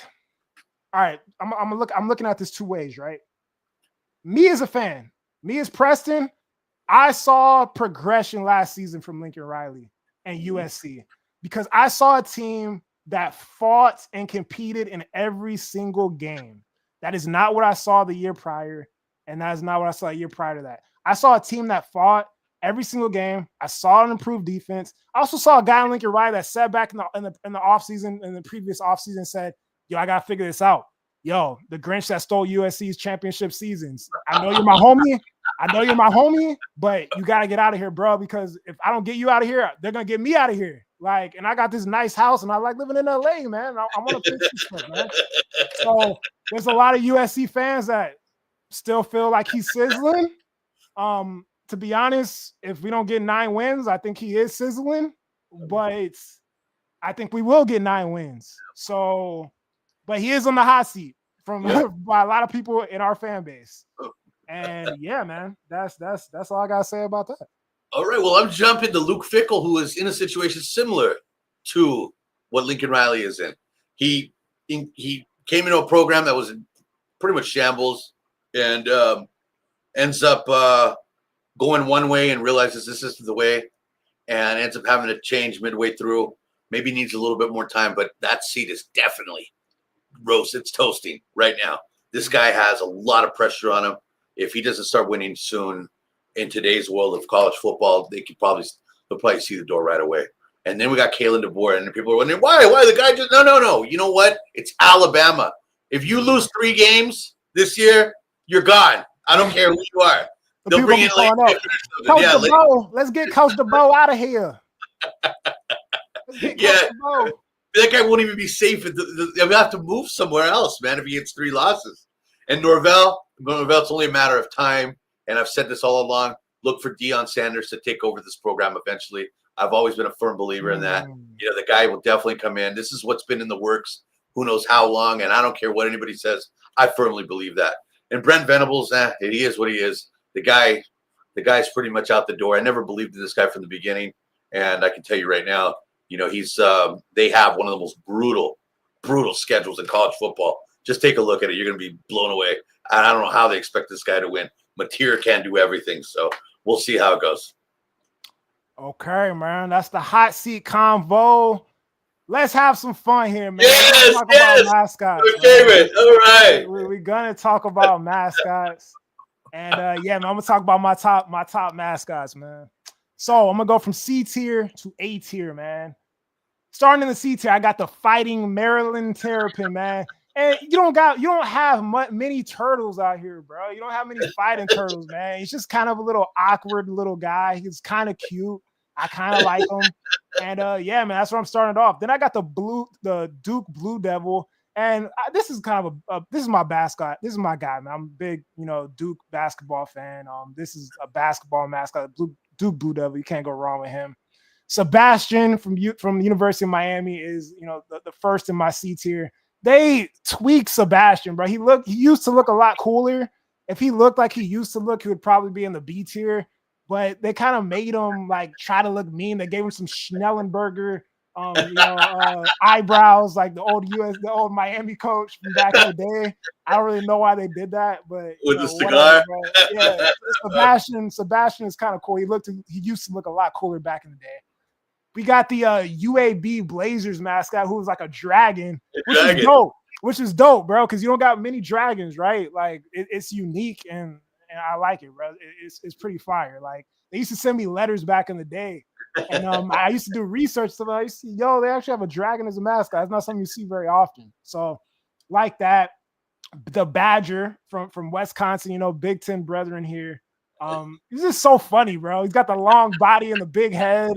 all right, I'm looking at this 2 ways, right? Me as a fan, me as Preston, I saw progression last season from Lincoln Riley and USC because I saw a team that fought and competed in every single game. That is not what I saw the year prior, and that is not what I saw a year prior to that. I saw a team that fought every single game. I saw an improved defense. I also saw a guy in Lincoln Riley that sat back in the offseason, in the previous offseason, said, yo, I got to figure this out. Yo, the Grinch that stole USC's championship seasons. I know you're my homie, but you got to get out of here, bro, because if I don't get you out of here, they're going to get me out of here. Like, and I got this nice house, and I like living in LA, man. I want to fix this stuff, man. So there's a lot of USC fans that still feel like he's sizzling. To be honest, if we don't get 9 wins, I think he is sizzling, but I think we will get 9 wins. So, but he is on the hot seat by a lot of people in our fan base. And yeah, man, that's all I gotta say about that. All right, well, I'm jumping to Luke Fickell, who is in a situation similar to what Lincoln Riley is in. He came into a program that was in pretty much shambles and ends up going one way and realizes this isn't the way and ends up having to change midway through. Maybe needs a little bit more time, but that seat is definitely roast. It's toasting right now. This guy has a lot of pressure on him. If he doesn't start winning soon in today's world of college football, they'll probably see the door right away. And then we got Kalen DeBoer, and people are wondering, why the guy just no. You know what? It's Alabama. If you lose 3 games this year, you're gone. I don't care who you are. They'll bring in Coach DeBoer. Let's get Coach DeBoer out of here. That guy won't even be safe. They'll have to move somewhere else, man, if he gets 3 losses. And Norvell, it's only a matter of time. And I've said this all along. Look for Deion Sanders to take over this program eventually. I've always been a firm believer in that. The guy will definitely come in. This is what's been in the works. Who knows how long? And I don't care what anybody says. I firmly believe that. And Brent Venables, he is what he is. The guy's pretty much out the door. I never believed in this guy from the beginning. And I can tell you right now, they have one of the most brutal schedules in college football. Just take a look at it. You're going to be blown away. I don't know how they expect this guy to win. Mateer can't do everything, so we'll see how it goes. Okay, man. That's the hot seat convo. Let's have some fun here, man. Yes. About mascots. Okay, all right. We're gonna talk about mascots, and man, I'm gonna talk about my top mascots, man. So I'm gonna go from C tier to A tier, man. Starting in the C tier, I got the Fighting Maryland Terrapin, man. And you don't have many turtles out here, bro. You don't have many fighting turtles, man. He's just kind of a little awkward little guy. He's kind of cute. I kind of like him. And yeah, man, that's where I'm starting off. Then I got the Duke Blue Devil. And this is kind of this is my mascot. This is my guy, man. I'm a big, Duke basketball fan. This is a basketball mascot, Duke Blue Devil. You can't go wrong with him. Sebastian from the University of Miami is, the first in my C tier. They tweaked Sebastian, bro. He used to look a lot cooler. If he looked like he used to look, he would probably be in the B tier. But they kind of made him like try to look mean. They gave him some Schnellenberger eyebrows, like the old Miami coach from back in the day. I don't really know why they did that, but with the cigar. Whatever, yeah, Sebastian is kind of cool. He used to look a lot cooler back in the day. We got the UAB Blazers mascot, who was like a dragon, which is dope, bro, because you don't got many dragons, right? Like it's unique and I like it, bro. It's pretty fire. Like they used to send me letters back in the day. And I used to do research. So I used to see, they actually have a dragon as a mascot. It's not something you see very often. So like that. The Badger from Wisconsin, Big Ten brethren here. He's just so funny, bro. He's got the long body and the big head.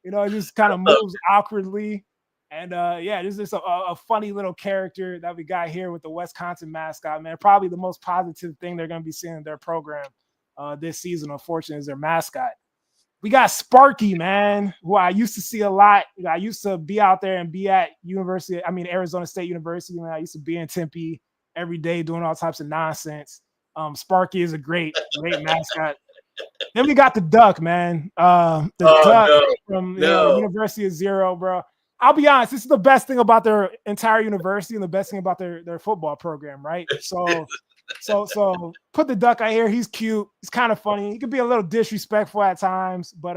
It just kind of moves awkwardly. And yeah, this is a funny little character that we got here with the Wisconsin mascot, man. Probably the most positive thing they're going to be seeing in their program this season, unfortunately, is their mascot. We got Sparky, man, who I used to see a lot. I used to be out there and be at Arizona State University. Man, I used to be in Tempe every day doing all types of nonsense. Sparky is a great mascot. Then we got the Duck, man. Duck from University of Zero, bro. I'll be honest, this is the best thing about their entire university and the best thing about their football program, right? So put the Duck out here. He's cute. He's kind of funny. He could be a little disrespectful at times, but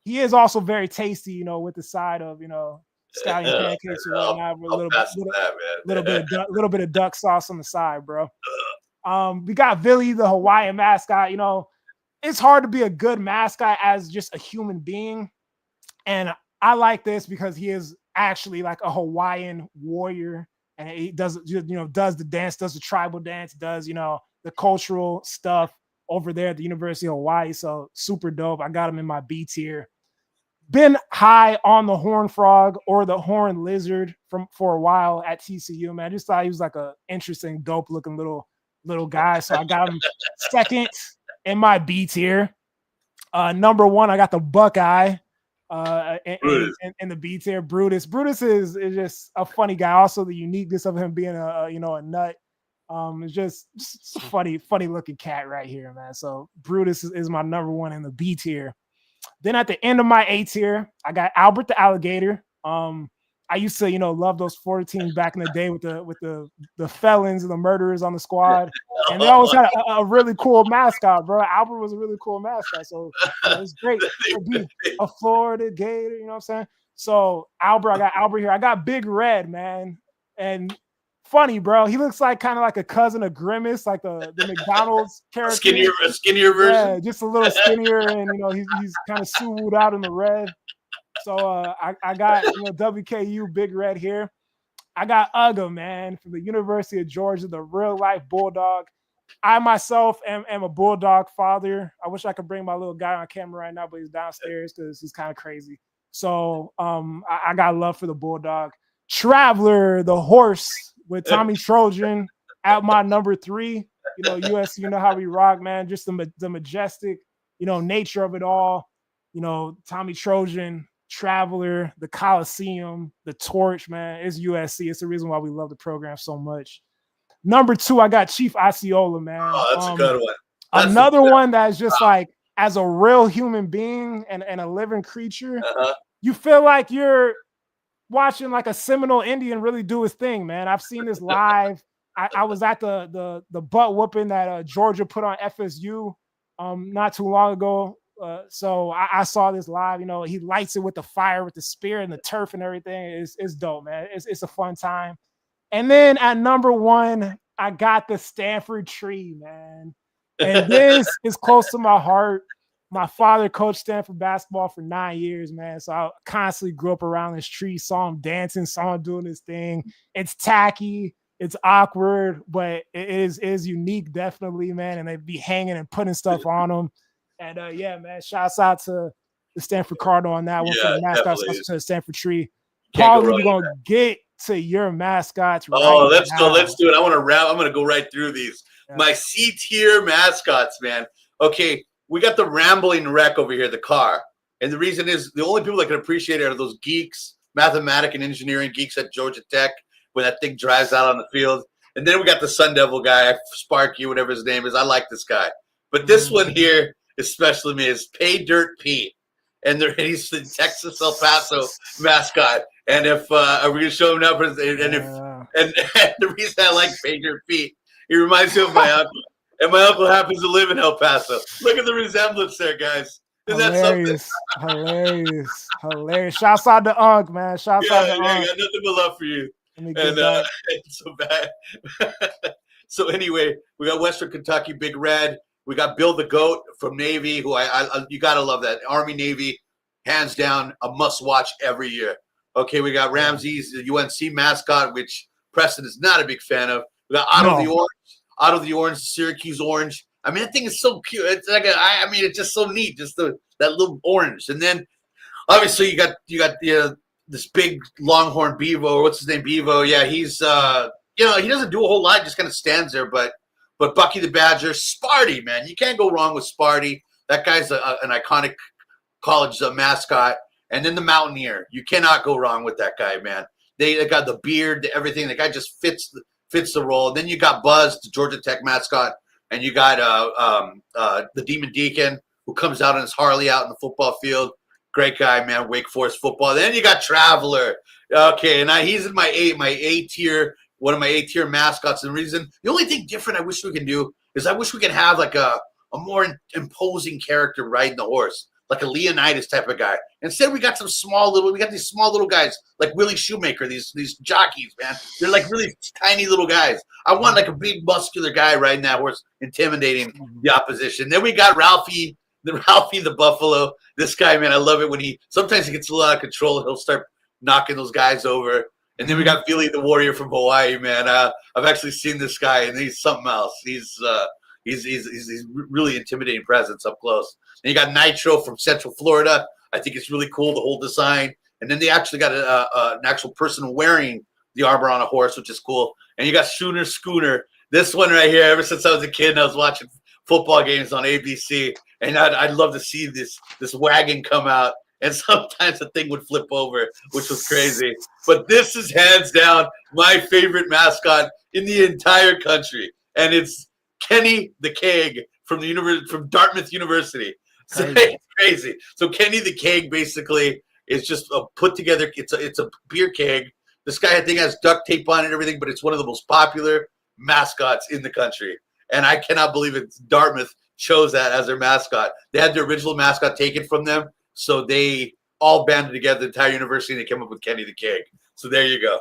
he is also very tasty, with the side of, scallion pancakes or whatnot, with a little bit of duck sauce on the side, bro. We got Billy, the Hawaiian mascot. It's hard to be a good mascot as just a human being. And I like this because he is actually like a Hawaiian warrior. And he does the dance, does the tribal dance, does, the cultural stuff over there at the University of Hawaii. So super dope. I got him in my B tier. Been high on the horned frog or the horned lizard for a while at TCU, man. I just thought he was like a interesting, dope looking little guy. So I got him second in my B tier. Number one, I got the Buckeye. In the B tier, Brutus. Brutus is just a funny guy. Also, the uniqueness of him being a nut. It's just a funny looking cat right here, man. So Brutus is my number one in the B tier. Then at the end of my A tier, I got Albert the Alligator. I used to, love those 4 teams back in the day with the felons and the murderers on the squad. And they always had a really cool mascot, bro. Albert was a really cool mascot. So it's great to be a Florida Gator, you know what I'm saying? So I got Albert here. I got Big Red, man. And funny, bro. He looks like kind of like a cousin of Grimace, like the McDonald's character. Skinnier version. Yeah, just a little skinnier. And, he's kind of sued out in the red. So I got WKU Big Red here. I got Uga, man, from the University of Georgia, the real life Bulldog. I myself am a Bulldog father. I wish I could bring my little guy on camera right now, but he's downstairs because he's kind of crazy. So I got love for the Bulldog. Traveler, the horse with Tommy Trojan at my number 3. USC, how we rock, man. Just the majestic, nature of it all. Tommy Trojan, Traveler, the Coliseum, the Torch, man. It's USC. It's the reason why we love the program so much. Number 2, I got Chief Osceola, man. Oh, that's a good one. Another one that's just like, as a real human being and a living creature, you feel like you're watching like a Seminole Indian really do his thing, man. I've seen this live. I was at the butt whooping that Georgia put on FSU not too long ago. So I saw this live. He lights it with the fire, with the spear and the turf and everything. It's dope, man. It's a fun time. And then at number 1, I got the Stanford tree, man. And this is close to my heart. My father coached Stanford basketball for 9 years, man. So I constantly grew up around this tree, saw him dancing, saw him doing this thing. It's tacky, it's awkward, but it is unique, definitely, man. And they be hanging and putting stuff on them. And yeah, man, shouts out to the Stanford Cardinal on that one for the mascot definitely. to the Stanford tree. Can't go Paulie, wrong we're going to get to your mascots right Oh, let's now. go. Let's do it. I'm going to go right through these. Yeah. My C tier mascots, man. Okay, we got the Rambling Wreck over here, the car. And the reason is the only people that can appreciate it are those geeks, mathematics and engineering geeks at Georgia Tech when that thing drives out on the field. And then we got the Sun Devil guy, Sparky, whatever his name is. I like this guy. But this one here, especially me, is Pay Dirt Pete. And he's the Texas El Paso mascot. And if we're going to show him now, and the reason I like Pay Dirt Pete, he reminds me of my uncle. And my uncle happens to live in El Paso. Look at the resemblance there, guys. Isn't hilarious, that something? Hilarious. Shouts out to Unc, man. Shouts out to Unc. I got nothing but love for you. And it's so bad. So anyway, we got Western Kentucky, Big Red. We got Bill the Goat from Navy, who I you got to love that. Army, Navy, hands down, a must-watch every year. Okay, we got Ramses, the UNC mascot, which Preston is not a big fan of. We got Otto the Orange, Syracuse Orange. I mean, that thing is so cute. It's like it's just so neat, just that little orange. And then, obviously, you got this big Longhorn Bevo, or what's his name, Bevo. Yeah, he's he doesn't do a whole lot, just kind of stands there. But Bucky the Badger, Sparty, man, you can't go wrong with Sparty. That guy's an iconic college mascot. And then the Mountaineer, you cannot go wrong with that guy, man. They got the beard, everything. The guy just fits the role. And then you got Buzz, the Georgia Tech mascot, and you got the Demon Deacon, who comes out on his Harley out in the football field. Great guy, man. Wake Forest football. Then you got Traveler. Okay, and he's in my A tier, one of my A tier mascots. And the only thing different I wish we can do is I wish we could have like a more imposing character riding the horse, like a Leonidas type of guy. Instead, we got these small little guys like Willie Shoemaker, these jockeys, man. They're like really tiny little guys. I want like a big muscular guy riding that horse, intimidating the opposition. Then we got Ralphie the Buffalo. This guy, man, I love it when sometimes he gets a little out of control and he'll start knocking those guys over. And then we got Billy the Warrior from Hawaii, man. I've actually seen this guy, and he's something else. He's really intimidating presence up close. And you got Nitro from Central Florida. I think it's really cool, the whole design. And then they actually got an actual person wearing the armor on a horse, which is cool. And you got Schooner. This one right here, ever since I was a kid and I was watching football games on ABC, and I'd love to see this wagon come out. And sometimes the thing would flip over, which was crazy. But this is hands down my favorite mascot in the entire country. And it's Kenny the Keg from Dartmouth University. So it's crazy. So Kenny the Keg basically is just put together. It's a beer keg. This guy, I think, has duct tape on it and everything, but it's one of the most popular mascots in the country. And I cannot believe it. Dartmouth chose that as their mascot. They had their original mascot taken from them, so they all banded together, the entire university, and they came up with Kenny the Keg. So there you go.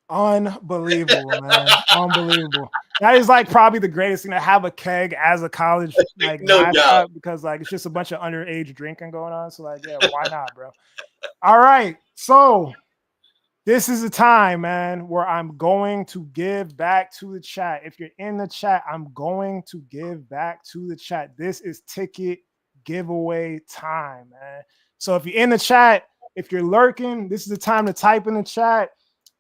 Unbelievable, man. Unbelievable. That is like probably the greatest thing to have a keg as a college no doubt, because like it's just a bunch of underage drinking going on. So like, yeah, why not, bro? All right. So this is the time, man, where I'm going to give back to the chat. If you're in the chat, I'm going to give back to the chat. This is ticket giveaway time, man. So if you're in the chat, if you're lurking, this is the time to type in the chat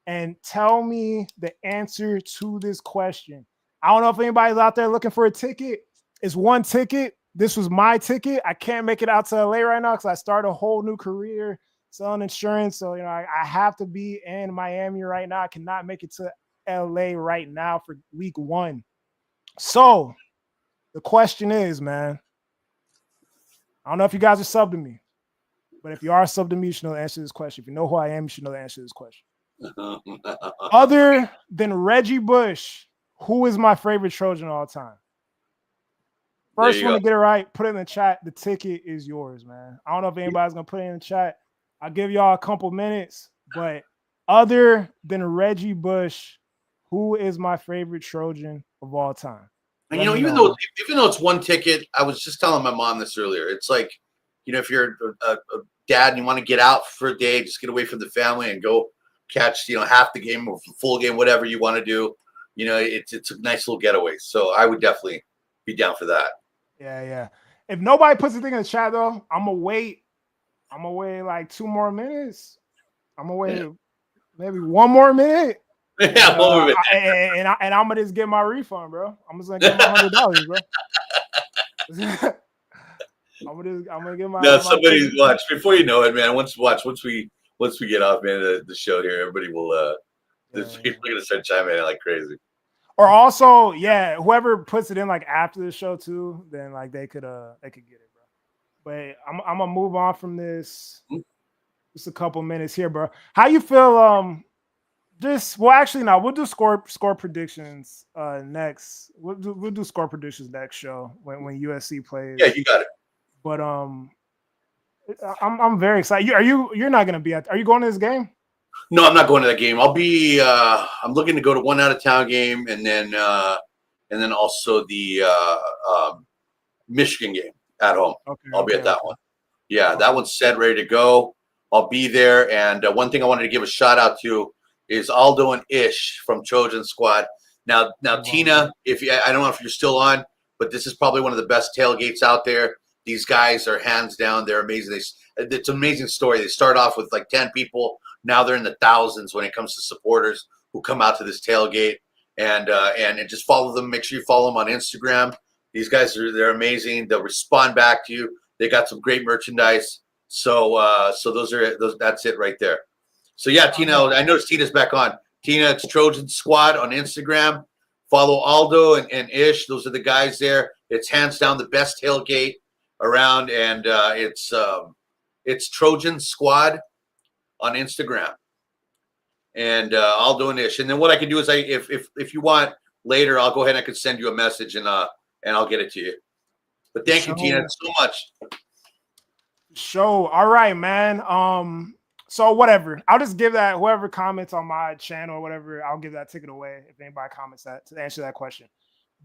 and tell me the answer to this question. I don't know if anybody's out there looking for a ticket. It's one ticket. This was my ticket. I can't make it out to LA right now because I started a whole new career selling insurance. So, I have to be in Miami right now. I cannot make it to LA right now for week 1. So the question is, man, I don't know if you guys are subbed to me, but if you are subbed to me, you should know the answer to this question. If you know who I am, you should know the answer to this question. Other than Reggie Bush, who is my favorite Trojan of all time? First one to get it right, put it in the chat. The ticket is yours, man. I don't know if anybody's going to put it in the chat. I'll give y'all a couple minutes, but other than Reggie Bush, who is my favorite Trojan of all time? And even though it's one ticket, I was just telling my mom this earlier. It's like, if you're a dad and you want to get out for a day, just get away from the family and go catch, half the game or full game, whatever you want to do. It's a nice little getaway. So I would definitely be down for that. Yeah. If nobody puts a thing in the chat, though, I'm going to wait I'm gonna wait like 2 more minutes. I'm gonna wait maybe 1 more minute. Yeah, And I'm gonna just get my refund, bro. I'm just gonna get my $100, bro. I'm gonna get my. Now somebody watch before you know it, man. Once we get off, man, the show here, everybody will people are gonna start chiming in like crazy. Or also, yeah, whoever puts it in like after the show too, then like they could get it, bro. But I'm gonna move on from this. Just a couple minutes here, bro. How you feel? Actually, no, we'll do score predictions next. We'll do score predictions next show when USC plays. Yeah, you got it. But I'm very excited. You're not gonna be at? Are you going to this game? No, I'm not going to that game. I'll be. I'm looking to go to one out of town game, and then also the Michigan game at home. Okay, I'll be at that one. Yeah, that one's set, ready to go. I'll be there. And one thing I wanted to give a shout out to is Aldo and Ish from Trojan Squad. Now, Tina, I don't know if you're still on, but this is probably one of the best tailgates out there. These guys are hands down. They're amazing. It's an amazing story. They start off with like 10 people. Now they're in the thousands when it comes to supporters who come out to this tailgate, and just follow them. Make sure you follow them on Instagram. These guys they're amazing. They'll respond back to you. They got some great merchandise. So that's it right there. So yeah, Tina, I noticed Tina's back on. Tina, it's Trojan Squad on Instagram. Follow Aldo and Ish. Those are the guys there. It's hands down the best tailgate around, and it's Trojan Squad on Instagram, and Aldo and Ish. And then what I can do is if you want later, I'll go ahead and I can send you a message and I'll get it to you. But thank you, Tina, so much. All right, man. So whatever. I'll just give that whoever comments on my channel or whatever, I'll give that ticket away if anybody comments that to answer that question.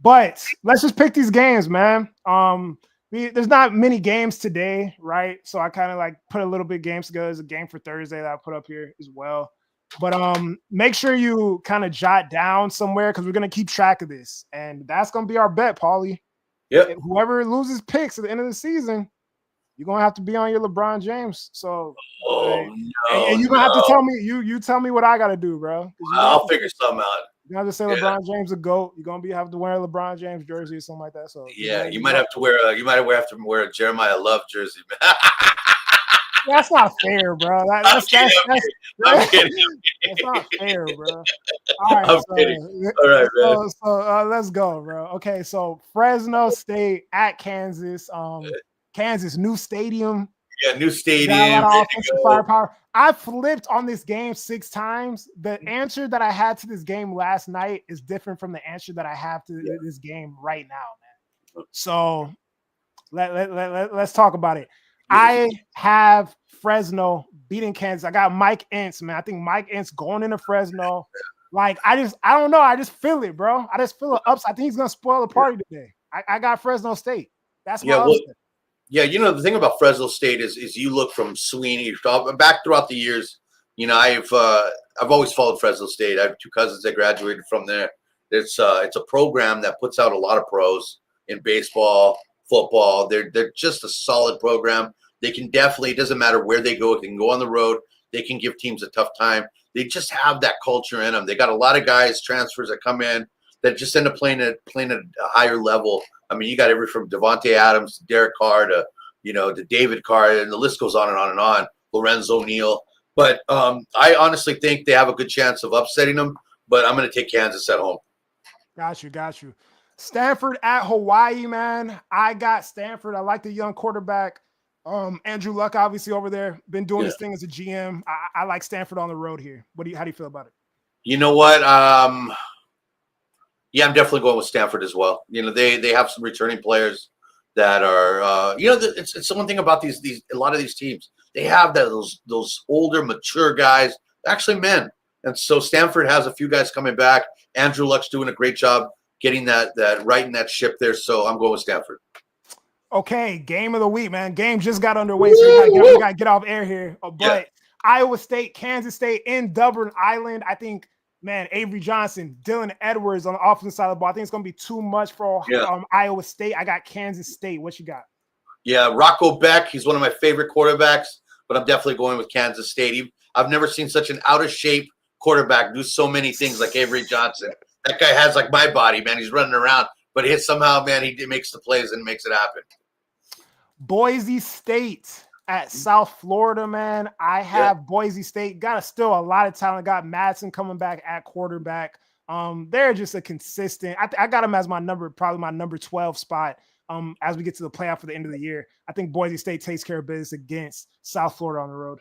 But let's just pick these games, man. There's not many games today, right? So I kind of like put a little bit of games together. There's a game for Thursday that I put up here as well. But make sure you kind of jot down somewhere because we're gonna keep track of this, and that's gonna be our bet, Paulie. Yep. Whoever loses picks at the end of the season, you're gonna have to be on your LeBron James. So, and you're gonna have to tell me you tell me what I gotta do, bro. I'll figure something out. You have to say LeBron James a GOAT. You're gonna have to wear a LeBron James jersey or something like that. So yeah, you might have to wear a Jeremiah Love jersey, man. That's not fair, bro. That's kidding. That's not fair, bro. All right, I'm kidding. All right, man. So let's go, bro. Okay, so Fresno State at Kansas. Kansas new stadium. Yeah, new stadium. Got a lot of offensive firepower. I flipped on this game 6 times. The answer that I had to this game last night is different from the answer that I have to this game right now, man. So let's talk about it. I have Fresno beating Kansas. I got Mike Ince, man. I think Mike Ince going into Fresno. Like, I don't know. I just feel it, bro. I just feel it ups. I think he's going to spoil the party today. I got Fresno State. That's my upset. Yeah, you know, the thing about Fresno State is you look from Sweeney back throughout the years. You know, I've always followed Fresno State. I have 2 cousins that graduated from there. It's a program that puts out a lot of pros in baseball, football. They're just a solid program. They can definitely, it doesn't matter where they go, they can go on the road. They can give teams a tough time. They just have that culture in them. They got a lot of guys, transfers that come in that just end up playing at a higher level. I mean, you got everything from Devontae Adams to Derek Carr to David Carr, and the list goes on and on and on. Lorenzo Neal. But I honestly think they have a good chance of upsetting them, but I'm going to take Kansas at home. Got you. Stanford at Hawaii, man. I got Stanford. I like the young quarterback. Andrew Luck, obviously, over there, been doing his thing as a GM. I like Stanford on the road here. How do you feel about it? You know what? Yeah, I'm definitely going with Stanford as well. You know, they have some returning players that are, it's the one thing about these a lot of these teams. They have those older, mature guys, actually men. And so Stanford has a few guys coming back. Andrew Luck's doing a great job getting that righting that ship there. So I'm going with Stanford. Okay, game of the week, man. Game just got underway, so we got to get off air here. But Iowa State, Kansas State in Dublin Island. I think, man, Avery Johnson, Dylan Edwards on the offensive side of the ball. I think it's going to be too much for Iowa State. I got Kansas State. What you got? Yeah, Rocco Beck. He's one of my favorite quarterbacks. but I'm definitely going with Kansas State. I've never seen such an out of shape quarterback do so many things like Avery Johnson. That guy has like my body, man. He's running around, but somehow, man, he makes the plays and makes it happen. Boise State at South Florida, man. I have Boise State. Got still a lot of talent. Got Madsen coming back at quarterback. They're just a consistent. I got them as probably my number 12 spot. As we get to the playoff for the end of the year, I think Boise State takes care of business against South Florida on the road.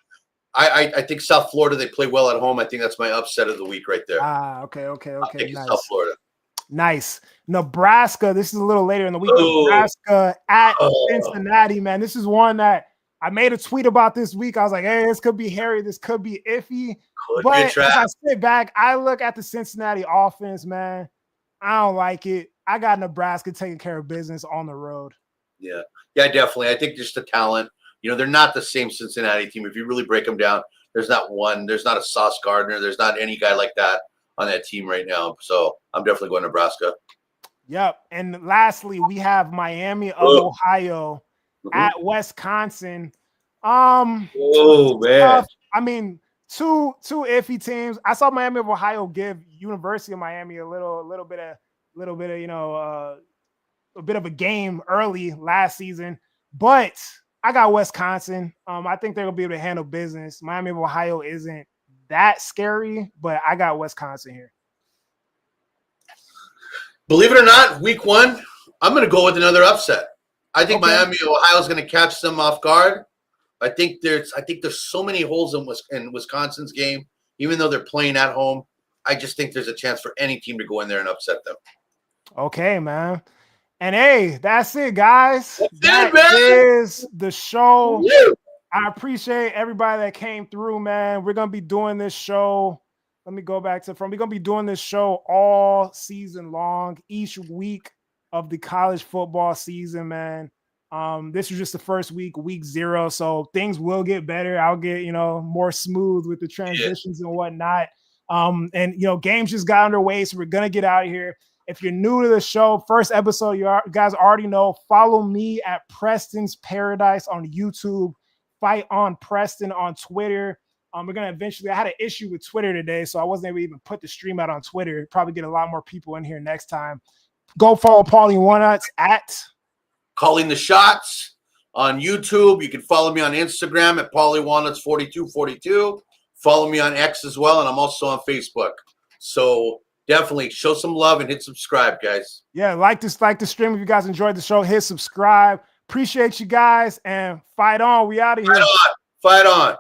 I think South Florida, they play well at home. I think that's my upset of the week right there. Okay. Nice. South Florida. Nice. Nebraska. This is a little later in the week. Nebraska at Cincinnati, man. This is one that I made a tweet about this week. I was like, hey, this could be hairy. This could be iffy. But as I sit back, I look at the Cincinnati offense, man. I don't like it. I got Nebraska taking care of business on the road. Yeah, definitely. I think just the talent. They're not the same Cincinnati team. If you really break them down, there's not one. There's not a Sauce Gardner. There's not any guy like that on that team right now. So I'm definitely going Nebraska. Yep. And lastly, we have Miami of Ohio at Wisconsin. Man. I mean, two iffy teams. I saw Miami of Ohio give University of Miami a little bit of a bit of a game early last season, but I got Wisconsin. I think they're gonna be able to handle business. Miami of Ohio isn't that scary, but I got Wisconsin here. Believe it or not, week 1, I'm gonna go with another upset. I think Miami of Ohio is gonna catch them off guard. I think there's so many holes in Wisconsin's game, even though they're playing at home. I just think there's a chance for any team to go in there and upset them. Okay, man. And hey, that's it, guys. That is the show. Woo! I appreciate everybody that came through, man. We're gonna be doing this show. Let me go back to the front. We're gonna be doing this show all season long, each week of the college football season, man. This was just the first week 0, so things will get better. I'll get more smooth with the transitions and whatnot. And games just got underway, so we're gonna get out of here. If you're new to the show, first episode, you guys already know. Follow me at Preston's Paradise on YouTube. Fight on Preston on Twitter. We're gonna eventually. I had an issue with Twitter today, so I wasn't able to even put the stream out on Twitter. Probably get a lot more people in here next time. Go follow Paulie Walnuts at Calling the Shots on YouTube. You can follow me on Instagram at Paulie Walnuts 4242. Follow me on X as well, and I'm also on Facebook. So definitely show some love and hit subscribe, guys. Yeah, like the stream. If you guys enjoyed the show, hit subscribe. Appreciate you guys, and fight on. We out of here. Fight on.